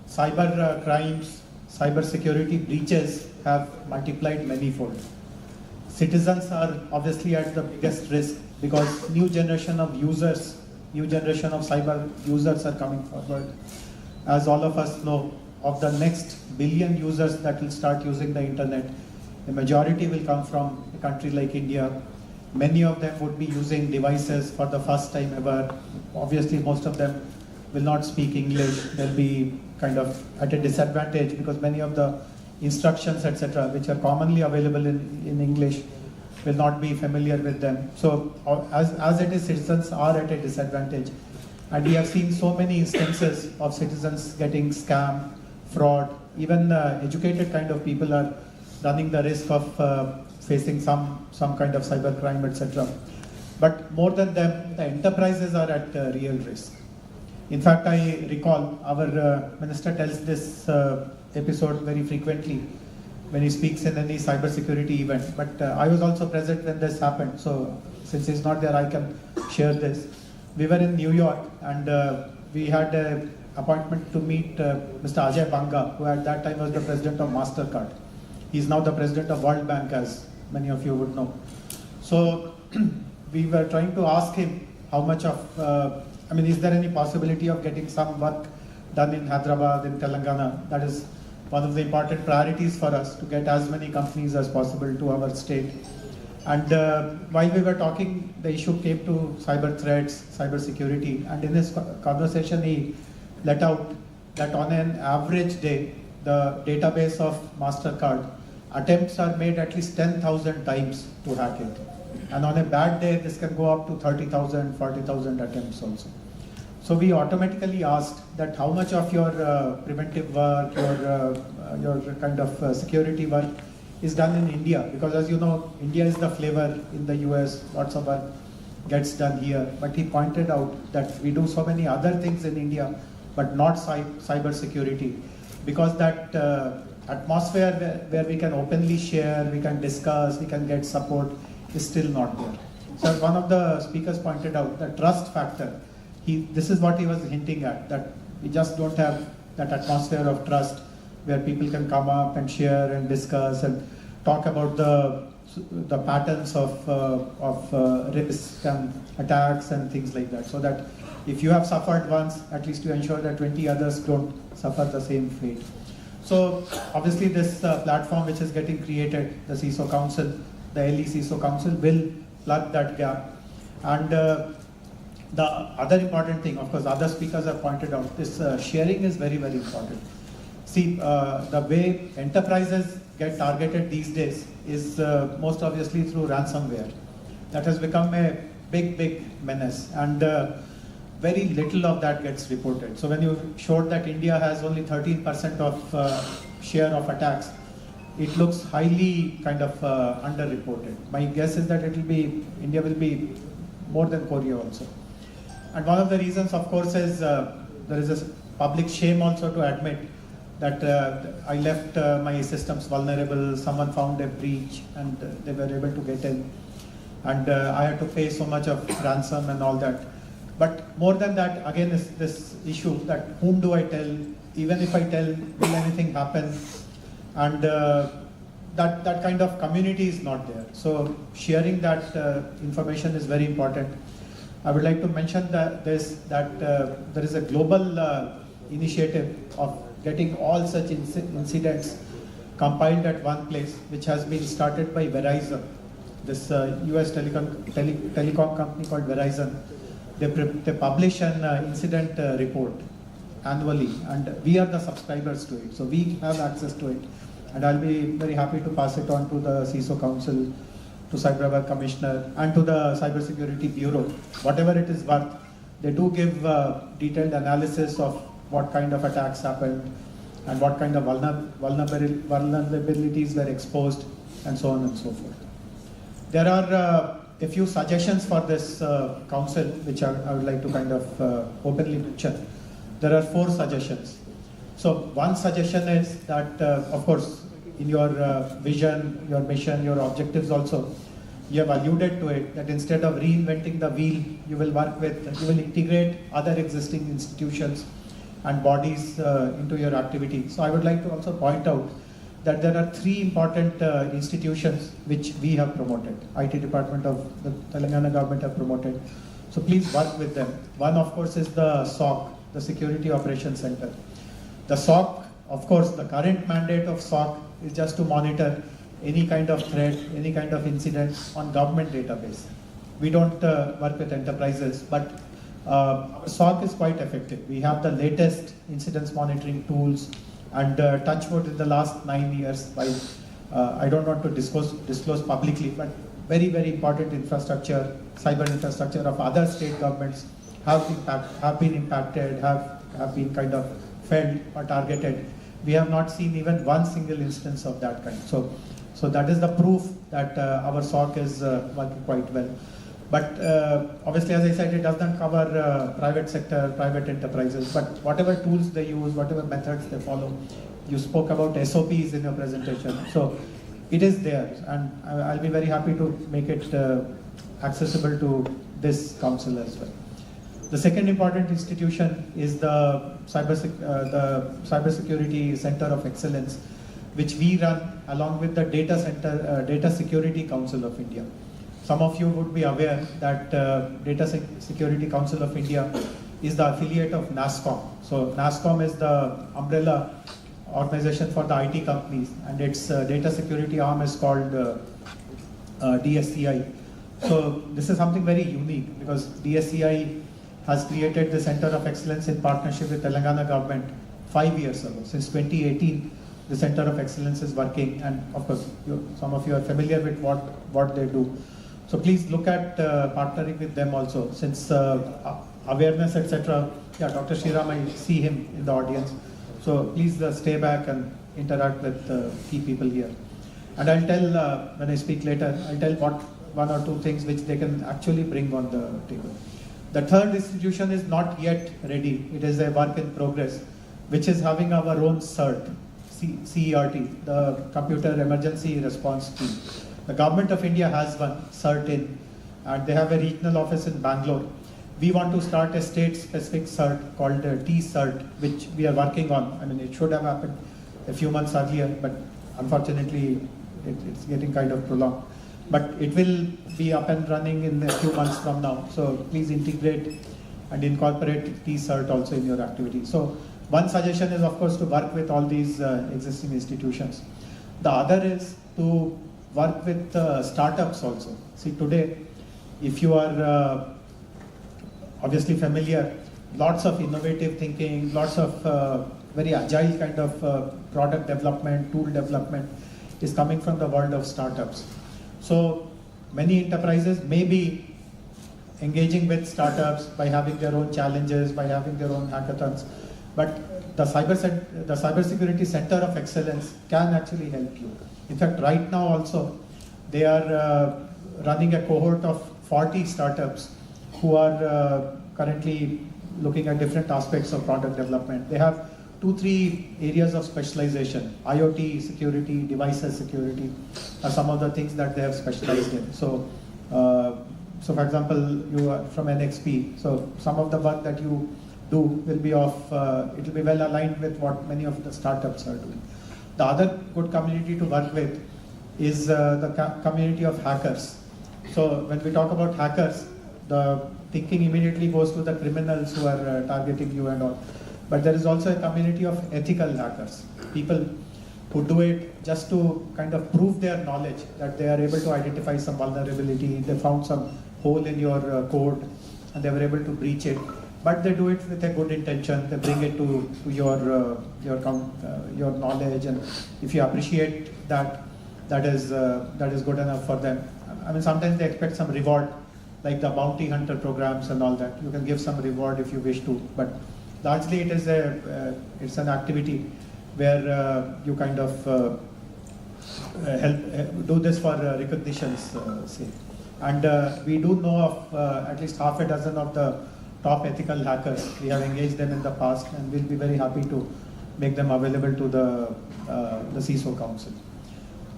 cyber crimes, cyber security breaches have multiplied manifold. Citizens are obviously at the biggest risk because new generation of users, new generation of cyber users are coming forward. As all of us know, of the next billion users that will start using the internet, the majority will come from a country like India. Many of them would be using devices for the first time ever. Obviously, most of them will not speak English. They'll be kind of at a disadvantage because many of the instructions, etc., which are commonly available in English, will not be familiar with them. So as it is, citizens are at a disadvantage. And we have seen so many instances of citizens getting scammed, fraud. Even educated kind of people are running the risk of facing some kind of cybercrime, etc. But more than them, the enterprises are at real risk. In fact, I recall our minister tells this episode very frequently when he speaks in any cybersecurity event. But I was also present when this happened. So since he's not there, I can share this. We were in New York and we had an appointment to meet Mr. Ajay Banga, who at that time was the president of MasterCard. He's now the president of World Bank, as many of you would know. So we were trying to ask him how much of, is there any possibility of getting some work done in Hyderabad, in Telangana? That is one of the important priorities for us, to get as many companies as possible to our state. And while we were talking, the issue came to cyber threats, cyber security, and in his conversation he let out that on an average day, the database of MasterCard attempts are made at least 10,000 times to hack it. And on a bad day, this can go up to 30,000, 40,000 attempts also. So we automatically asked that how much of your preventive work, your kind of security work is done in India, because as you know, India is the flavor in the US, lots of work gets done here. But he pointed out that we do so many other things in India, but not cyber security, because that atmosphere where we can openly share, we can discuss, we can get support is still not there. So one of the speakers pointed out the trust factor. This is what he was hinting at, that we just don't have that atmosphere of trust where people can come up and share and discuss and talk about the patterns of risk and attacks and things like that. So that if you have suffered once, at least you ensure that 20 others don't suffer the same fate. So obviously this platform which is getting created, the CISO Council, the LE CISO Council, will plug that gap. And the other important thing, of course, other speakers have pointed out, this sharing is very, very important. See, the way enterprises get targeted these days is most obviously through ransomware. That has become a big, big menace, and very little of that gets reported. So when you showed that India has only 13% of share of attacks, it looks highly kind of underreported. My guess is that India will be more than Korea also. And one of the reasons, of course, is there is a public shame also to admit that I left my systems vulnerable, someone found a breach and they were able to get in. And I had to pay so much of ransom and all that. But more than that, again, is this issue that whom do I tell? Even if I tell, will anything happen? And that kind of community is not there. So sharing that information is very important. I would like to mention that there is a global initiative of getting all such incidents compiled at one place, which has been started by Verizon, this US telecom company called Verizon. They publish an incident report annually, and we are the subscribers to it, so we have access to it. And I'll be very happy to pass it on to the CISO Council, to Cyberabad Commissioner, and to the Cybersecurity Bureau. Whatever it is worth, they do give detailed analysis of what kind of attacks happened and what kind of vulnerabilities were exposed, and so on and so forth. There are a few suggestions for this council, which I would like to kind of openly mention. There are 4 suggestions. So one suggestion is that, of course, in your vision, your mission, your objectives also, you have alluded to it, that instead of reinventing the wheel, you will integrate other existing institutions and bodies into your activity. So I would like to also point out that there are 3 important institutions which we have promoted. IT department of the Telangana government have promoted. So please work with them. One, of course, is the SOC, the Security Operations Center. The SOC, of course, the current mandate of SOC is just to monitor any kind of threat, any kind of incident on government database. We don't work with enterprises, but SOC is quite effective. We have the latest incidents monitoring tools And touch wood in the last 9 years, while I don't want to disclose publicly, but very, very important infrastructure, cyber infrastructure of other state governments have been impacted, have been kind of felt or targeted. We have not seen even one single instance of that kind. So that is the proof that our SOC is working quite well. But obviously, as I said, it does not cover private sector, private enterprises, but whatever tools they use, whatever methods they follow. You spoke about SOPs in your presentation. So it is there, and I'll be very happy to make it accessible to this council as well. The second important institution is the Cybersecurity Center of Excellence, which we run along with the Data Security Council of India. Some of you would be aware that Data Security Council of India is the affiliate of NASSCOM. So NASSCOM is the umbrella organization for the IT companies, and its data security arm is called DSCI. So this is something very unique because DSCI has created the Center of Excellence in partnership with Telangana government 5 years ago. Since 2018, the Center of Excellence is working, and of course, some of you are familiar with what they do. So please look at partnering with them also, since awareness, etc. Yeah, Dr. Sriram, I see him in the audience. So please stay back and interact with key people here. And I'll tell, when I speak later, I'll tell one or two things which they can actually bring on the table. The third institution is not yet ready. It is a work in progress, which is having our own CERT, CERT, the Computer Emergency Response Team. The Government of India has one, CERT in, and they have a regional office in Bangalore. We want to start a state-specific CERT called T-CERT, which we are working on. I mean, it should have happened a few months earlier, but unfortunately, it's getting kind of prolonged. But it will be up and running in a few months from now. So please integrate and incorporate T-CERT also in your activity. So one suggestion is, of course, to work with all these existing institutions. The other is to work with startups also. See, today, if you are obviously familiar, lots of innovative thinking, lots of very agile kind of product development, tool development is coming from the world of startups. So many enterprises may be engaging with startups by having their own challenges, by having their own hackathons, but the Cybersecurity Center of Excellence can actually help you. In fact, right now also, they are running a cohort of 40 startups who are currently looking at different aspects of product development. They have 2-3 areas of specialization. IoT security, devices security are some of the things that they have specialized in. So, for example, you are from NXP. So some of the work that you do will be it will be well aligned with what many of the startups are doing. The other good community to work with is the community of hackers. So when we talk about hackers, the thinking immediately goes to the criminals who are targeting you and all. But there is also a community of ethical hackers, people who do it just to kind of prove their knowledge, that they are able to identify some vulnerability, they found some hole in your code and they were able to breach it. But they do it with a good intention, they bring it to your knowledge, and if you appreciate that, that is good enough for them. I mean, sometimes they expect some reward, like the bounty hunter programs and all that. You can give some reward if you wish to, but largely it is it's an activity where you kind of do this for recognition's sake. And we do know of at least half a dozen of the top ethical hackers. We have engaged them in the past, and we'll be very happy to make them available to the CISO Council.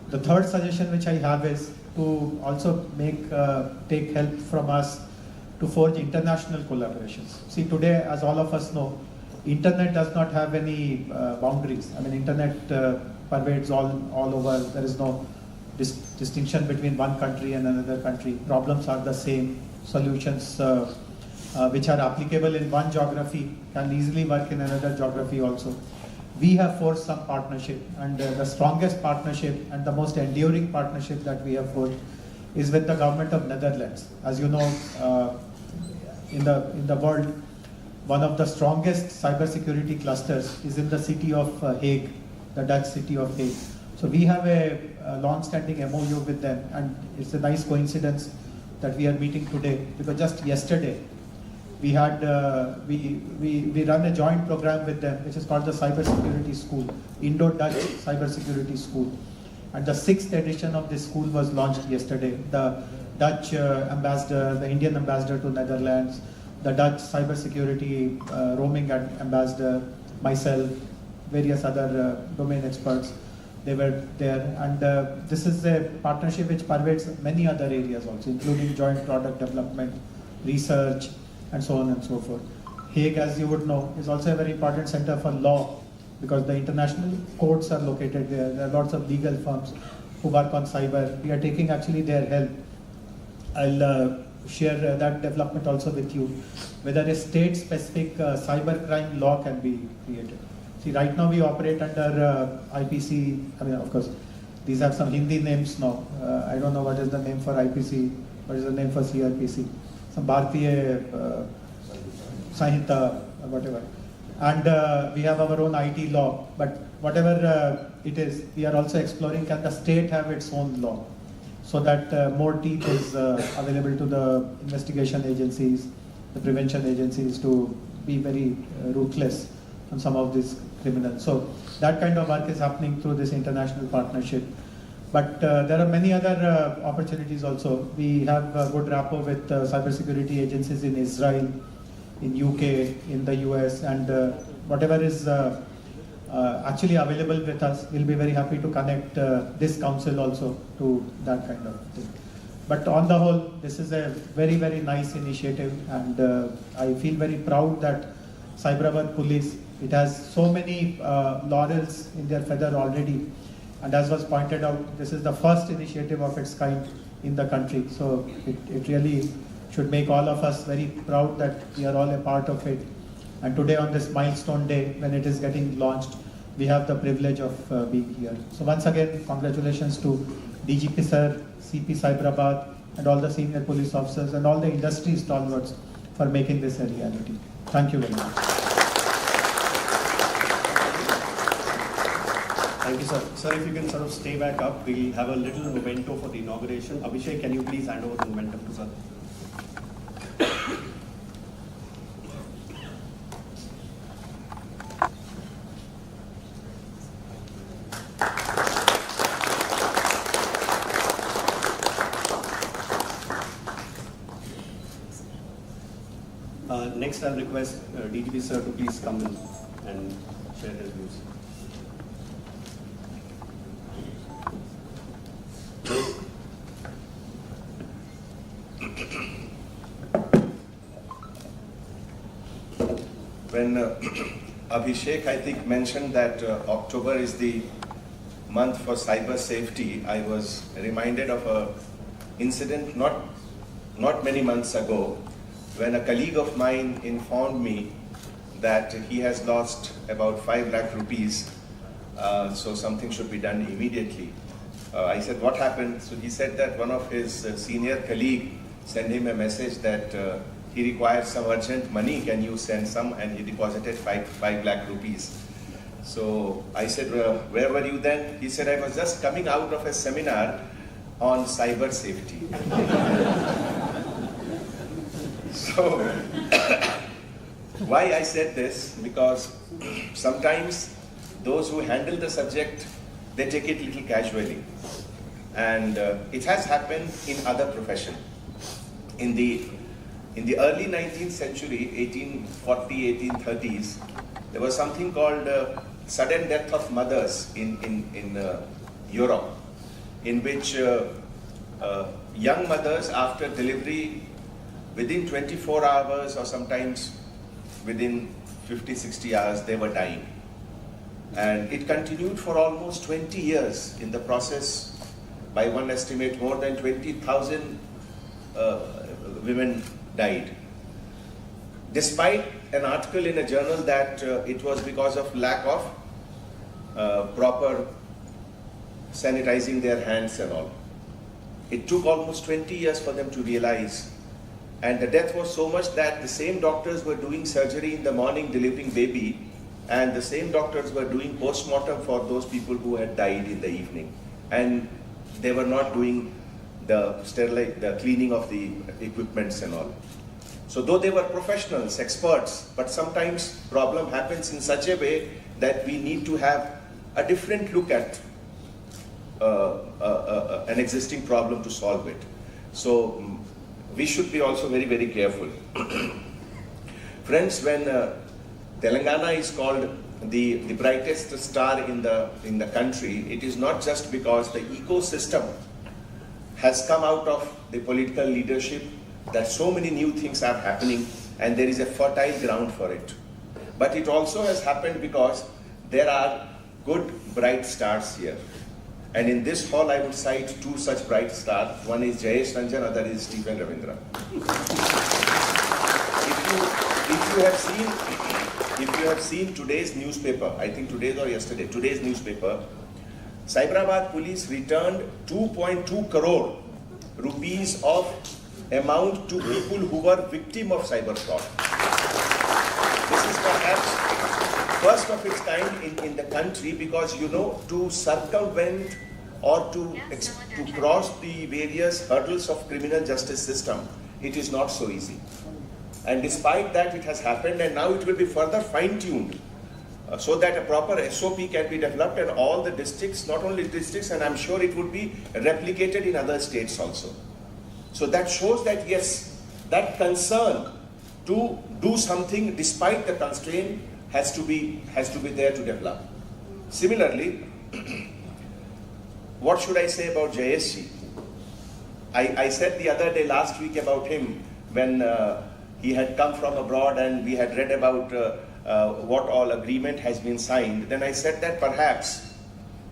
The third suggestion which I have is to also take help from us to forge international collaborations. See, today, as all of us know, internet does not have any boundaries. I mean, internet pervades all over. There is no distinction between one country and another country. Problems are the same. Solutions which are applicable in one geography can easily work in another geography also. We have forged some partnership, and the strongest partnership and the most enduring partnership that we have forged is with the government of Netherlands. As you know, in the world, one of the strongest cybersecurity clusters is in the city of Hague, the Dutch city of Hague. So we have a long-standing MOU with them, and it's a nice coincidence that we are meeting today, because just yesterday we had we run a joint program with them, which is called the Cybersecurity School, Indo-Dutch Cybersecurity School, and the 6th edition of this school was launched yesterday. The Dutch ambassador, the Indian ambassador to Netherlands, the Dutch cybersecurity roaming ambassador, myself, various other domain experts, they were there. And this is a partnership which pervades many other areas also, including joint product development, research, and so on and so forth. Hague, as you would know, is also a very important center for law, because the international courts are located there. There are lots of legal firms who work on cyber. We are taking actually their help. I'll share that development also with you, whether a state-specific cybercrime law can be created. See, right now we operate under IPC. I mean, of course, these have some Hindi names now. I don't know what is the name for IPC, what is the name for CRPC. Some Bharatiya Sanhita, whatever. And we have our own IT law. But whatever it is, we are also exploring, can the state have its own law, so that more teeth is available to the investigation agencies, the prevention agencies, to be very ruthless on some of these criminals. So that kind of work is happening through this international partnership. But there are many other opportunities also. We have a good rapport with cybersecurity agencies in Israel, in UK, in the US, and whatever is actually available with us, we'll be very happy to connect this council also to that kind of thing. But on the whole, this is a very, very nice initiative, and I feel very proud that Cyberabad Police, it has so many laurels in their feather already. And as was pointed out, this is the first initiative of its kind in the country. So it really should make all of us very proud that we are all a part of it. And today, on this milestone day, when it is getting launched, we have the privilege of being here. So once again, congratulations to DGP Sir, CP Cyberabad, and all the senior police officers and all the industry stalwarts for making this a reality. Thank you very much.
Thank you, sir. Sir, if you can sort of stay back up, we'll have a little memento for the inauguration. Abhishek, can you please hand over the momentum to sir? Next, I'll request DGP sir to please come in and share his views.
When Abhishek, I think, mentioned that October is the month for cyber safety, I was reminded of an incident not many months ago, when a colleague of mine informed me that he has lost about 5 lakh rupees, so something should be done immediately. I said, what happened? So he said that one of his senior colleague sent him a message that he requires some urgent money, can you send some? And he deposited 5 lakh rupees. So I said, where were you then? He said, I was just coming out of a seminar on cyber safety. So, why I said this? Because sometimes those who handle the subject, they take it a little casually. And it has happened in other professions. In the early 19th century, 1840, 1830s, there was something called sudden death of mothers in Europe, in which young mothers after delivery, within 24 hours or sometimes within 50, 60 hours, they were dying. And it continued for almost 20 years. In the process, by one estimate, more than 20,000 women died. Despite an article in a journal that it was because of lack of proper sanitizing their hands and all. It took almost 20 years for them to realize And the death was so much that the same doctors were doing surgery in the morning, delivering baby, and the same doctors were doing post-mortem for those people who had died in the evening. And they were not doing the cleaning of the equipments and all. So though they were professionals, experts, but sometimes problem happens in such a way that we need to have a different look at an existing problem to solve it. So we should be also very, very careful. Friends, when Telangana is called the brightest star in the country, it is not just because the ecosystem has come out of the political leadership, that so many new things are happening and there is a fertile ground for it. But it also has happened because there are good bright stars here. And in this hall I would cite two such bright stars. One is Jayesh Ranjan, other is Stephen Ravindra. If you have seen today's newspaper, I think today's or yesterday, today's newspaper, Cyberabad police returned 2.2 crore rupees of amount to people who were victim of cyber fraud. This is perhaps first of its kind in the country, because to circumvent or to cross the various hurdles of criminal justice system, it is not so easy. And despite that, it has happened, and now it will be further fine-tuned so that a proper SOP can be developed in all the districts, not only districts, and I'm sure it would be replicated in other states also. So that shows that yes, that concern to do something despite the constraint has to be there to develop. Similarly, what should I say about JSG? I said the other day, last week, about him when he had come from abroad and we had read about what all agreement has been signed. Then I said that perhaps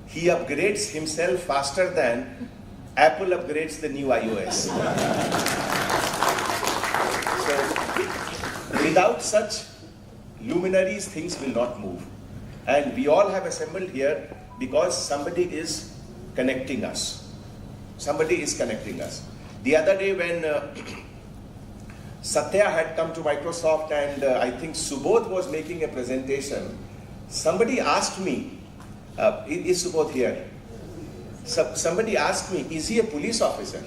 he upgrades himself faster than Apple upgrades the new iOS. So, without such luminaries, things will not move. And we all have assembled here because somebody is connecting us. Somebody is connecting us. The other day when Satya had come to Microsoft and I think Subodh was making a presentation, somebody asked me, is Subodh here? Somebody asked me, is he a police officer?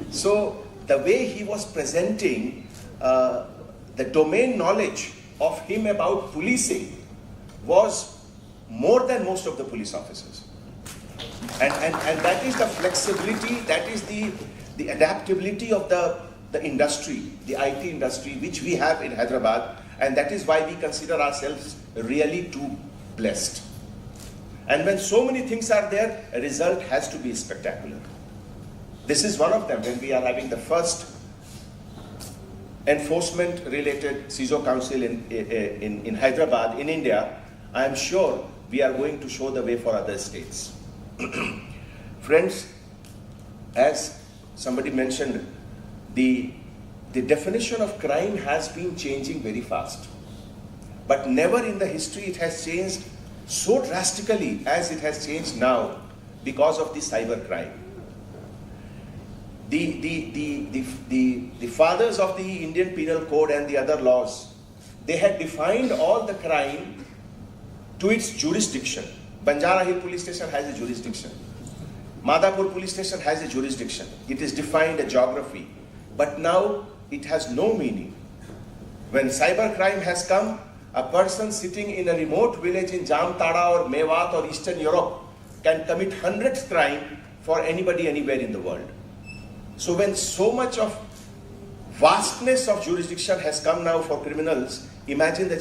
So the way he was presenting the domain knowledge of him about policing was more than most of the police officers. And that is the flexibility, that is the adaptability of the industry, the IT industry, which we have in Hyderabad, and that is why we consider ourselves really too blessed. And when so many things are there, a result has to be spectacular. This is one of them. When we are having the first enforcement-related CISO council in Hyderabad, in India, I am sure we are going to show the way for other states. Friends, as somebody mentioned, the definition of crime has been changing very fast. But never in the history it has changed so drastically as it has changed now because of the cyber crime. The fathers of the Indian Penal Code and the other laws, they had defined all the crime to its jurisdiction. Banjara Hill Police Station has a jurisdiction. Madhapur Police Station has a jurisdiction. It is defined a geography. But now it has no meaning. When cyber crime has come, a person sitting in a remote village in Jamtara or Mewat or Eastern Europe can commit 100th crime for anybody anywhere in the world. So when so much of vastness of jurisdiction has come now for criminals, imagine the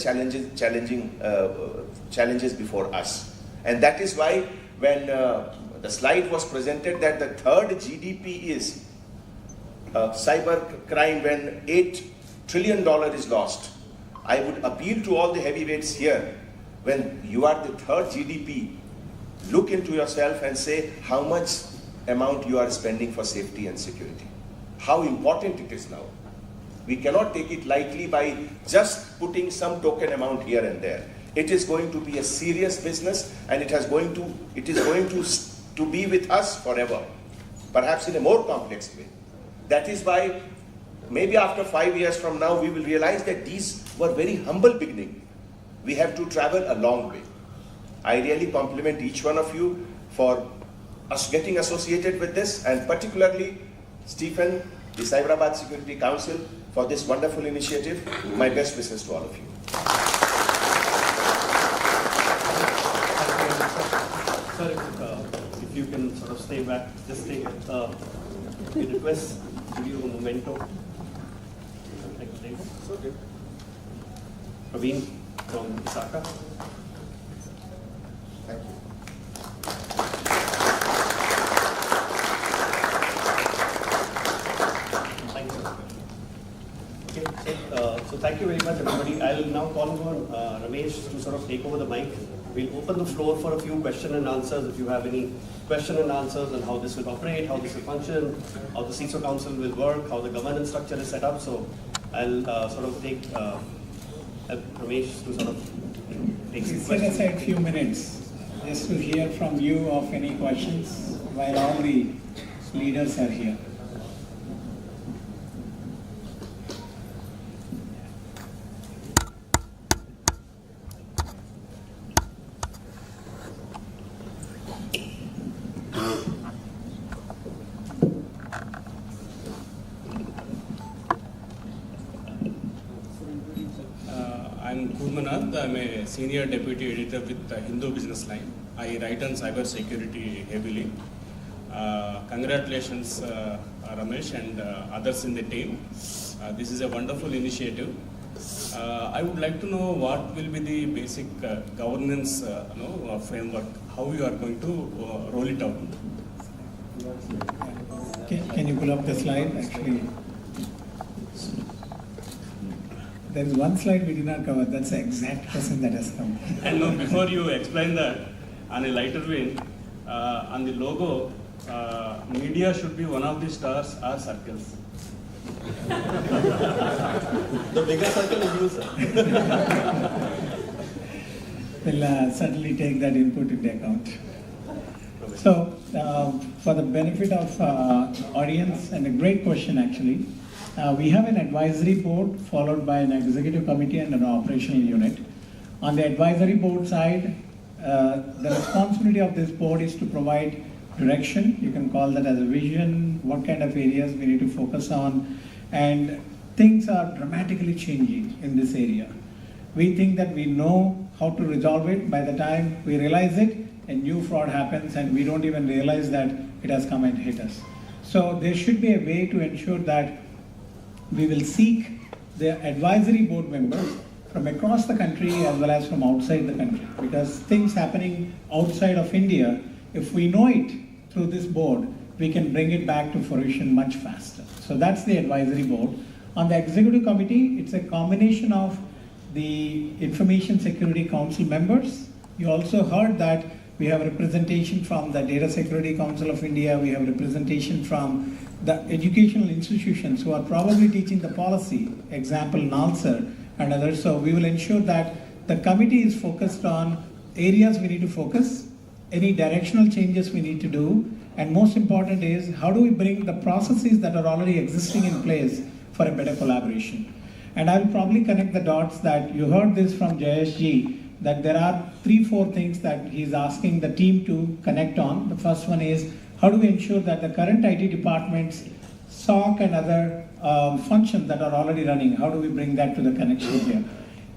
challenges before us. And that is why when the slide was presented that the third GDP is cyber crime, when $8 trillion is lost, I would appeal to all the heavyweights here, when you are the third GDP, look into yourself and say how much amount you are spending for safety and security. How important it is now. We cannot take it lightly by just putting some token amount here and there. It is going to be a serious business, and it is going to be with us forever, perhaps in a more complex way. That is why maybe after 5 years from now, we will realize that these were very humble beginning. We have to travel a long way. I really compliment each one of you for us getting associated with this, and particularly Stephen, the Cyberabad Security Council, for this wonderful initiative. My best wishes to all of you.
Sir, if you can sort of stay back, just take we request give you a memento. Okay. Praveen from Isaka.
Thank you.
Thank you. Okay, so thank you very much, everybody. I'll now call on Ramesh to sort of take over the mic. We'll open the floor for a few question and answers. If you have any question and answers on how this will operate, how this will function, how the CISO Council will work, how the governance structure is set up. So I'll sort of take Ramesh to sort of take some
Set
questions.
aside a few minutes just to hear from you of any questions while all the leaders are here.
I'm Kurmanath. I'm a senior deputy editor with the Hindu Business Line. I write on cyber security heavily. Congratulations, Ramesh and others in the team. This is a wonderful initiative. I would like to know what will be the basic governance framework, how you are going to roll it out.
Can you pull up the slide? Actually, there is one slide we did not cover. That's the exact person that has come.
And no, before you explain that, on a lighter vein, on the logo, media should be one of the stars or circles.
The bigger circle is you, sir.
We'll certainly take that input into account. So, for the benefit of audience, and a great question actually, we have an advisory board followed by an executive committee and an operational unit. On the advisory board side, the responsibility of this board is to provide direction. You can call that as a vision, what kind of areas we need to focus on, and things are dramatically changing in this area. We think that we know how to resolve it. By the time we realize it, a new fraud happens and we don't even realize that it has come and hit us. So there should be a way to ensure that we will seek the advisory board members from across the country as well as from outside the country, because things happening outside of India, if we know it through this board, we can bring it back to fruition much faster. So that's the advisory board. On the executive committee, it's a combination of the Information Security Council members. You also heard that we have representation from the Data Security Council of India, we have representation from the educational institutions who are probably teaching the policy, example NALSER and others. So we will ensure that the committee is focused on areas we need to focus, any directional changes we need to do, and most important is how do we bring the processes that are already existing in place for a better collaboration. And I will probably connect the dots that you heard this from JSG, that there are 3-4 things that he's asking the team to connect on. The first one is, how do we ensure that the current IT departments, SOC and other functions that are already running, how do we bring that to the connection here?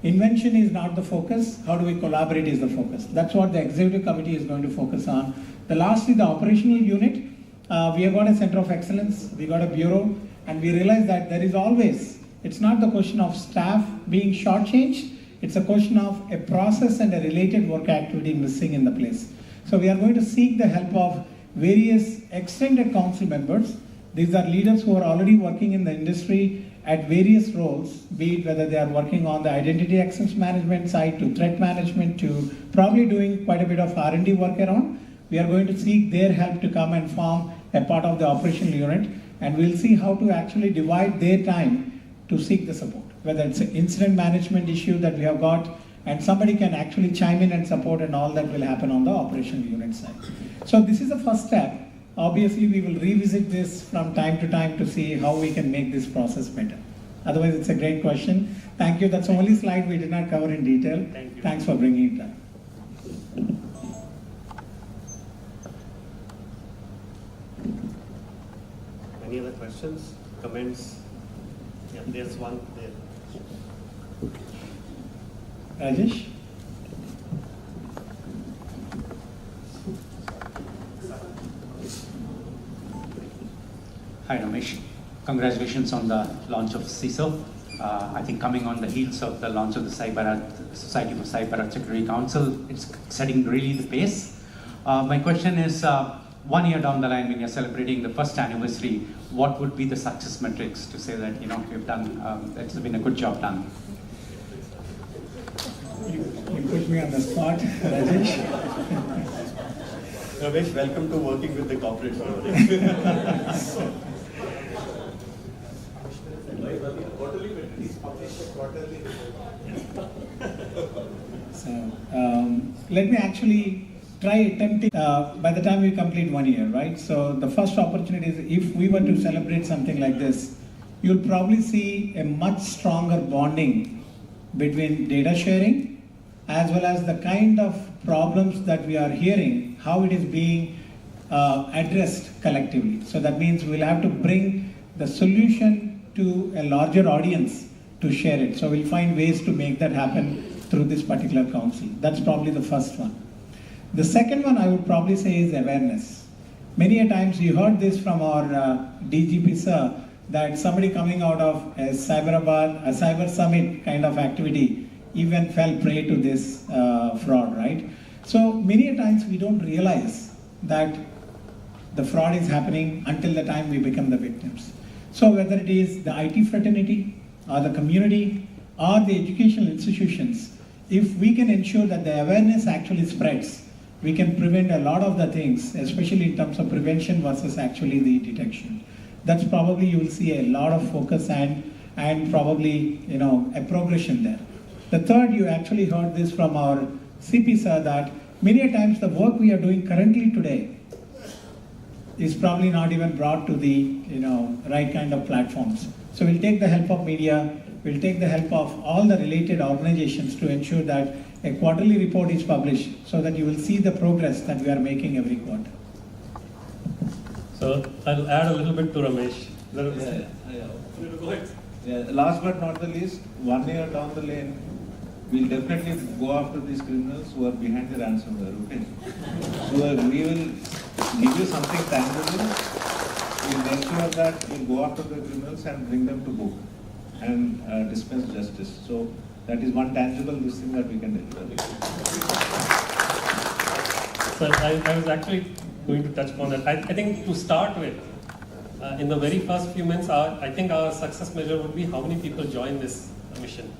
Invention is not the focus, how do we collaborate is the focus. That's what the executive committee is going to focus on. The last is the operational unit. We have got a center of excellence, we got a bureau, and we realize that there is always, it's not the question of staff being shortchanged, it's a question of a process and a related work activity missing in the place. So we are going to seek the help of various extended council members. These are leaders who are already working in the industry at various roles, be it whether they are working on the identity access management side to threat management to probably doing quite a bit of R&D work around. We are going to seek their help to come and form a part of the operational unit, and we'll see how to actually divide their time to seek the support, whether it's an incident management issue that we have got, and somebody can actually chime in and support, and all that will happen on the operational unit side. So this is the first step. obviously we will revisit this from time to time to see how we can make this process better. Otherwise, it's a great question. Thank you. That's the only slide we did not cover in detail.
Thank you.
Thanks for bringing it up.
Any other questions, comments? Yeah, there's one there.
Rajesh?
Hi Ramesh, congratulations on the launch of CISO. I think coming on the heels of the launch of the Society for Cyber Security Council, it's setting really the pace. My question is, 1 year down the line when you're celebrating the first anniversary, what would be the success metrics to say that, you've done, it's been a good job done?
You put me on the spot, Rajesh.
Ramesh, welcome to working with the corporate world.
So, let me actually try attempting by the time we complete 1 year, right? So the first opportunity is if we were to celebrate something like this, you'll probably see a much stronger bonding between data sharing as well as the kind of problems that we are hearing, how it is being addressed collectively. So that means we'll have to bring the solution to a larger audience to share it. So we'll find ways to make that happen through this particular council. That's probably the first one. The second one I would probably say is awareness. Many a times you heard this from our DGP sir, that somebody coming out of a Cyberabad, a cyber summit kind of activity even fell prey to this fraud, right? So many a times we don't realize that the fraud is happening until the time we become the victims. So whether it is the IT fraternity or the community or the educational institutions, if we can ensure that the awareness actually spreads, we can prevent a lot of the things, especially in terms of prevention versus actually the detection. That's probably you will see a lot of focus and probably a progression there. The third, you actually heard this from our CP sir, that many a times the work we are doing currently today is probably not even brought to the right kind of platforms. So we'll take the help of media, we'll take the help of all the related organizations to ensure that a quarterly report is published so that you will see the progress that we are making every quarter.
So I'll add a little bit to Ramesh.
Go ahead. Yeah, last but not the least, 1 year down the lane, we'll definitely go after these criminals who are behind the ransomware, okay? So we will give you something tangible. We'll ensure that we'll go after the criminals and bring them to book and dispense justice. So that is one tangible thing that we can deliver.
So I was actually going to touch upon that. I think to start with, in the very first few months, I think our success measure would be how many people join this mission.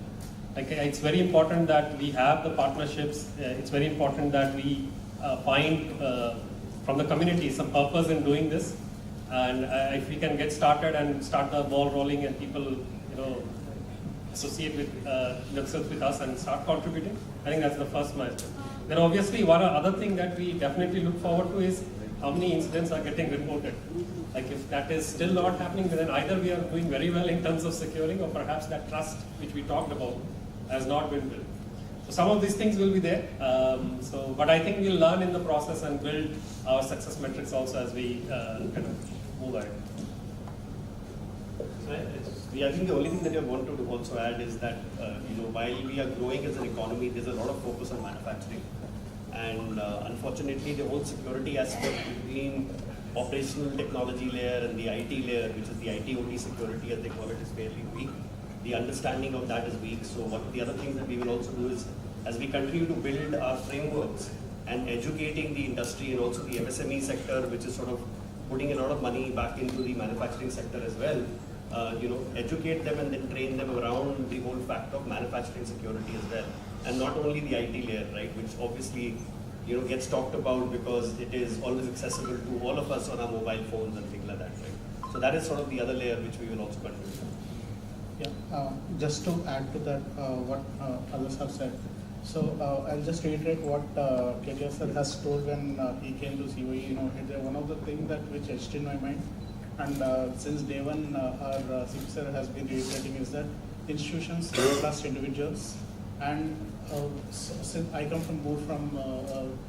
Like, it's very important that we have the partnerships. It's very important that we find from the community some purpose in doing this. And if we can get started and start the ball rolling and people, associate with themselves with us and start contributing, I think that's the first milestone. Then obviously one other thing that we definitely look forward to is how many incidents are getting reported. Like if that is still not happening, then either we are doing very well in terms of securing, or perhaps that trust which we talked about has not been built. So some of these things will be there. But I think we'll learn in the process and build our success metrics also as we kind of move ahead.
I think the only thing that I want to also add is that while we are growing as an economy, there's a lot of focus on manufacturing, and unfortunately, the whole security aspect between operational technology layer and the IT layer, which is the IT/OT security as they call it, is fairly weak. The understanding of that is weak. So what the other things that we will also do is, as we continue to build our frameworks and educating the industry and also the MSME sector, which is sort of putting a lot of money back into the manufacturing sector as well. Educate them and then train them around the whole fact of manufacturing security as well, and not only the IT layer, right, which obviously gets talked about because it is always accessible to all of us on our mobile phones and things like that, right? So that is sort of the other layer which we will also continue.
Yeah, just to add to that, what others have said. So I'll just reiterate what KTR sir has told when he came to COE. You know, one of the things that which etched in my mind, and since day one, our CP sir has been reiterating is that institutions trust individuals. And since I come from more from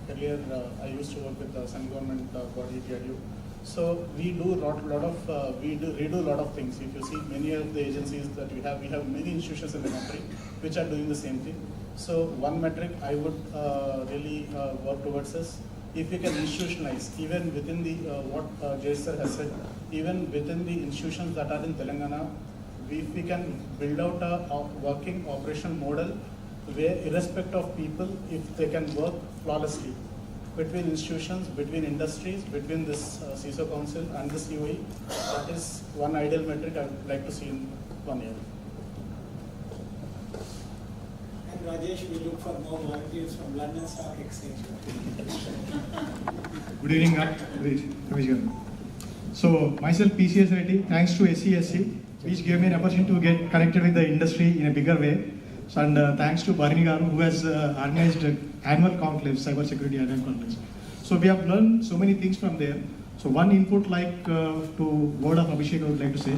earlier, I used to work with the Sun government body TRU. So we do redo a lot of things. If you see many of the agencies that we have many institutions in the country which are doing the same thing. So one metric I would really work towards is if we can institutionalize, even within the what Jay sir has said, even within the institutions that are in Telangana, if we can build out a working operation model where irrespective of people, if they can work flawlessly between institutions, between industries, between this CISO council and the COE, that is one ideal metric I would like to see in 1 year.
And Rajesh, we look for more volunteers from London Stock Exchange.
Good evening, Ramesh. So myself, PCS Reddy, thanks to SCSC, which gave me an opportunity to get connected with the industry in a bigger way. So, and thanks to Bharini Garu, who has organized annual conclaves, cyber security annual conclaves. So we have learned so many things from there. So one input like to word of Abhishek I would like to say,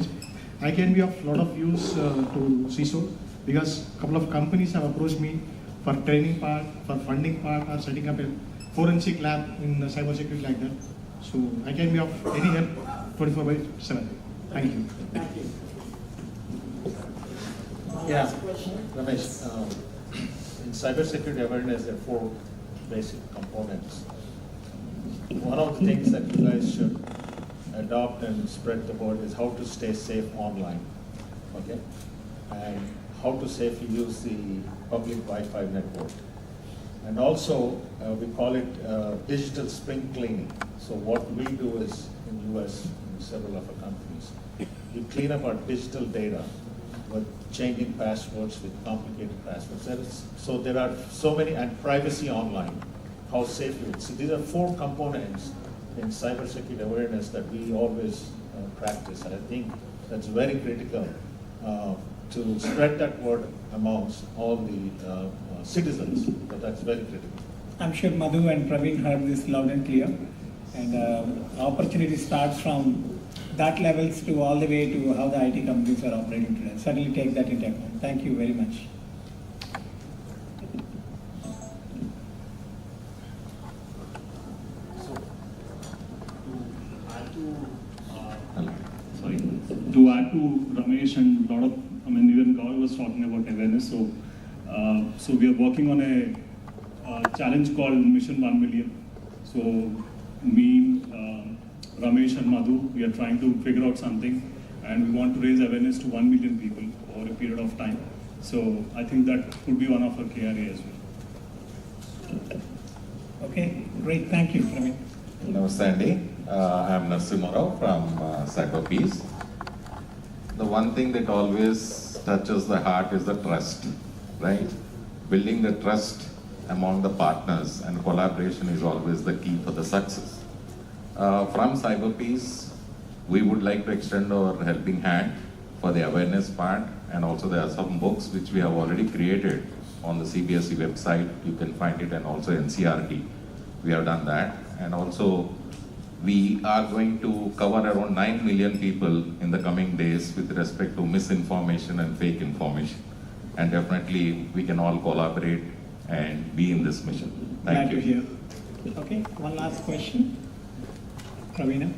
I can be of lot of use to CISO because a couple of companies have approached me for training part, for funding part, or setting up a forensic lab in cyber security like that. So I can be of any help 24/7. Thank you.
Thank you.
Yeah, Ramesh, in cybersecurity awareness, there are 4 basic components. One of the things that you guys should adopt and spread the word is how to stay safe online, okay? And how to safely use the public Wi-Fi network. And also, we call it digital spring cleaning. So what we do is, in US, in several of our companies, we clean up our digital data with changing passwords, with complicated passwords. So there are so many, and privacy online, how safe it is. So these are 4 components in cybersecurity awareness that we always practice. And I think that's very critical to spread that word amongst all the citizens. But that's very critical.
I'm sure Madhu and Praveen heard this loud and clear. And opportunity starts from that levels to all the way to how the IT companies are operating today. Certainly take that into account. Thank you very much.
To add to Ramesh and a lot of, even Gaurav was talking about awareness. So we are working on a challenge called Mission 1 Million. So me, Ramesh and Madhu, we are trying to figure out something, and we want to raise awareness to 1 million people over a period of time. So I think that could be one of our KRA as well.
Okay, great. Thank you, Praveen.
Namaste, Andy. I'm Narsimharao from CyberPeace. The one thing that always touches the heart is the trust, right? Building the trust among the partners and collaboration is always the key for the success. From CyberPeace, we would like to extend our helping hand for the awareness part, and also there are some books which we have already created on the CBSE website. You can find it, and also NCRT. We have done that, and also we are going to cover around 9 million people in the coming days with respect to misinformation and fake information. And definitely we can all collaborate and be in this mission. Thank you.
Glad to hear. Okay, one last question. Praveena.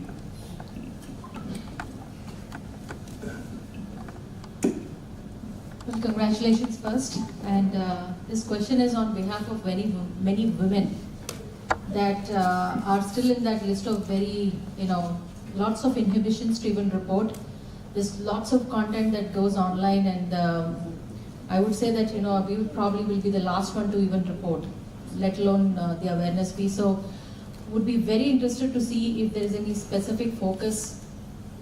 Well, congratulations first. And this question is on behalf of many women that are still in that list of lots of inhibitions to even report. There's lots of content that goes online, and I would say that we probably will be the last one to even report, let alone the awareness piece. So would be very interested to see if there is any specific focus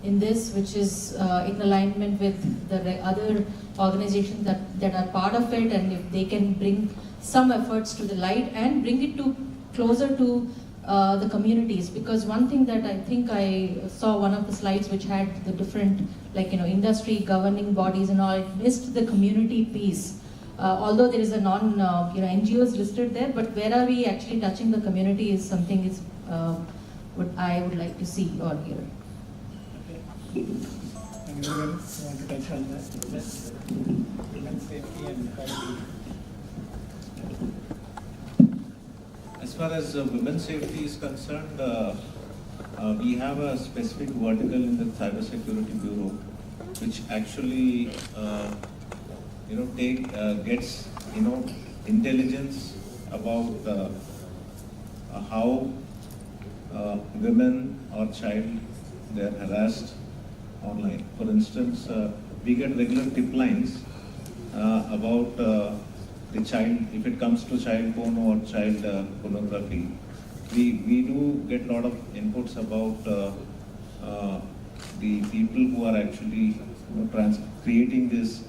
in this, which is in alignment with the other organizations that are part of it, and if they can bring some efforts to the light and bring it to closer to the communities. Because one thing that I think I saw one of the slides which had the different industry governing bodies and all, it missed the community piece. although there is a NGOs listed there, but where are we actually touching the community is something is what I would like to see or hear.
Anyone want to touch on that? Women's safety and quality.
As far as women's safety is concerned, we have a specific vertical in the Cybersecurity Bureau, which actually, gets, intelligence about how women or child they are harassed online. For instance, we get regular tip lines about the child, if it comes to child porn or child pornography. We do get a lot of inputs about the people who are actually creating these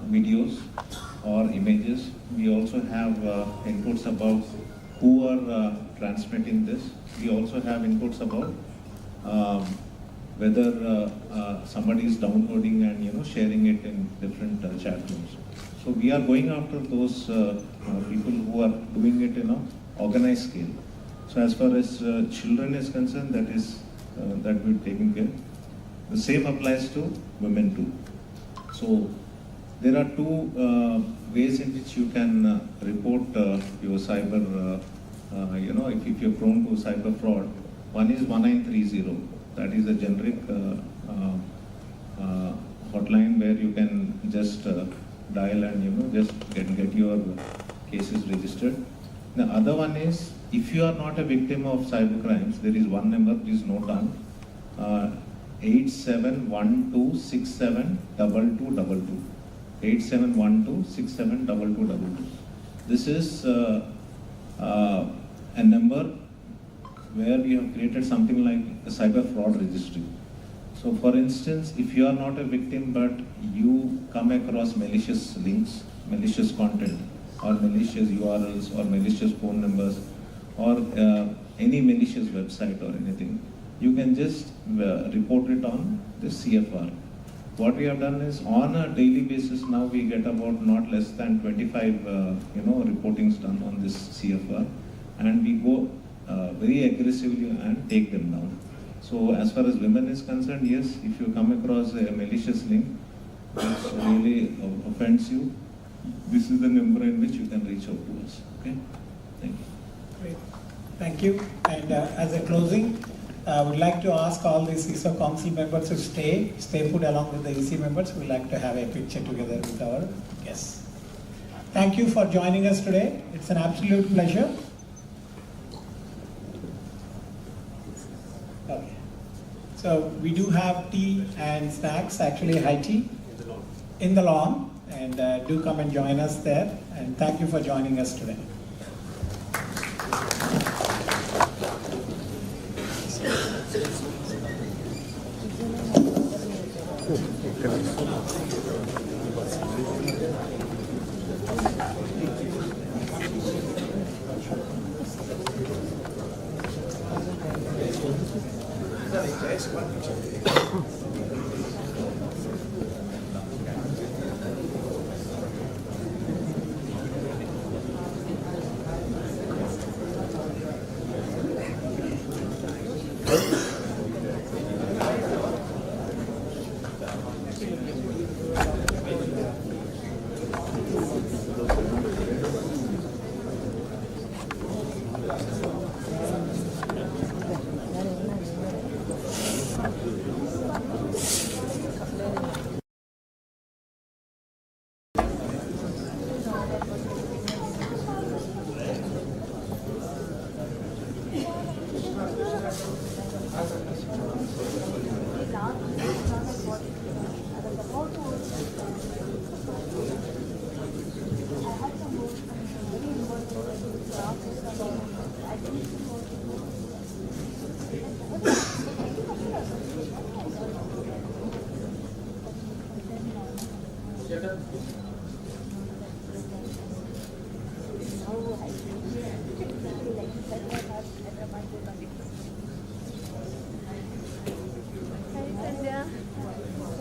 videos or images. We also have inputs about who are transmitting this. We also have inputs about whether somebody is downloading and sharing it in different chat rooms. So we are going after those people who are doing it in an organized scale. So as far as children is concerned, that we're taking care. The same applies to women too. So there are two ways in which you can report your cyber, if you're prone to cyber fraud. One is 1930. That is a generic hotline where you can just dial and just get your cases registered. The other one is, if you are not a victim of cyber crimes, there is one number, please note down, 8712672222. 8712672222. This is a number where we have created something like a cyber fraud registry. So for instance, if you are not a victim but you come across malicious links, malicious content, or malicious URLs, or malicious phone numbers, or any malicious website or anything, you can just report it on the CFR. What we have done is, on a daily basis now we get about not less than 25 reportings done on this CFR, and we go very aggressively and take them down. So as far as women is concerned, yes, if you come across a malicious link which really offends you, this is the number in which you can reach out to us. Okay? Thank you.
Great. Thank you. And as a closing, I would like to ask all the CISO Council members to stay put along with the EC members. We'd like to have a picture together with our guests. Thank you for joining us today. It's an absolute pleasure. Okay. So we do have tea and snacks, actually high tea, in the lawn. And do come and join us there. And thank you for joining us today.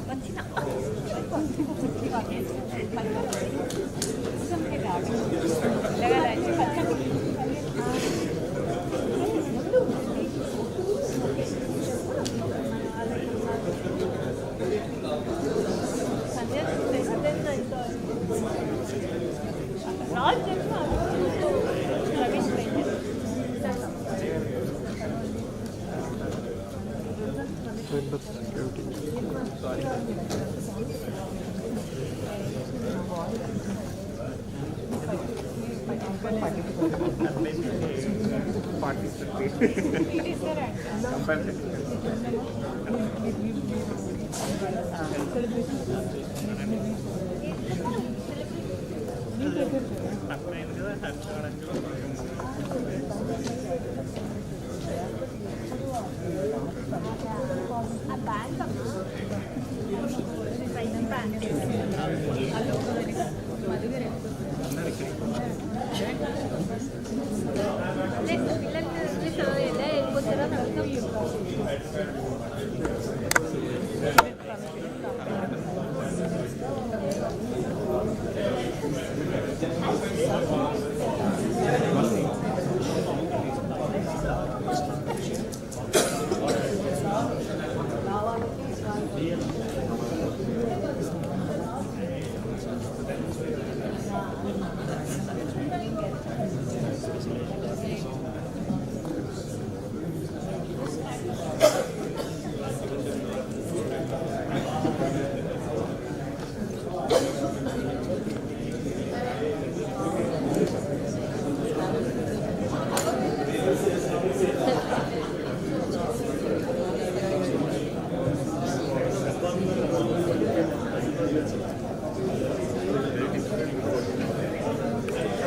Manchina.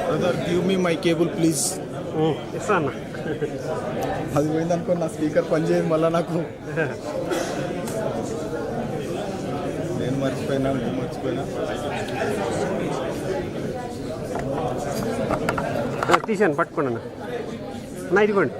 Brother, give me my cable, please.
ఇస్తాను.
అది పోయిందనుకో నా speaker పనిచేయదు మళ్ళీ నాకు. నేను మర్చిపోయినా, నువ్వు మర్చిపోయినా.
తీసాను, పట్టుకోండి అన్న ఇదిగోండి.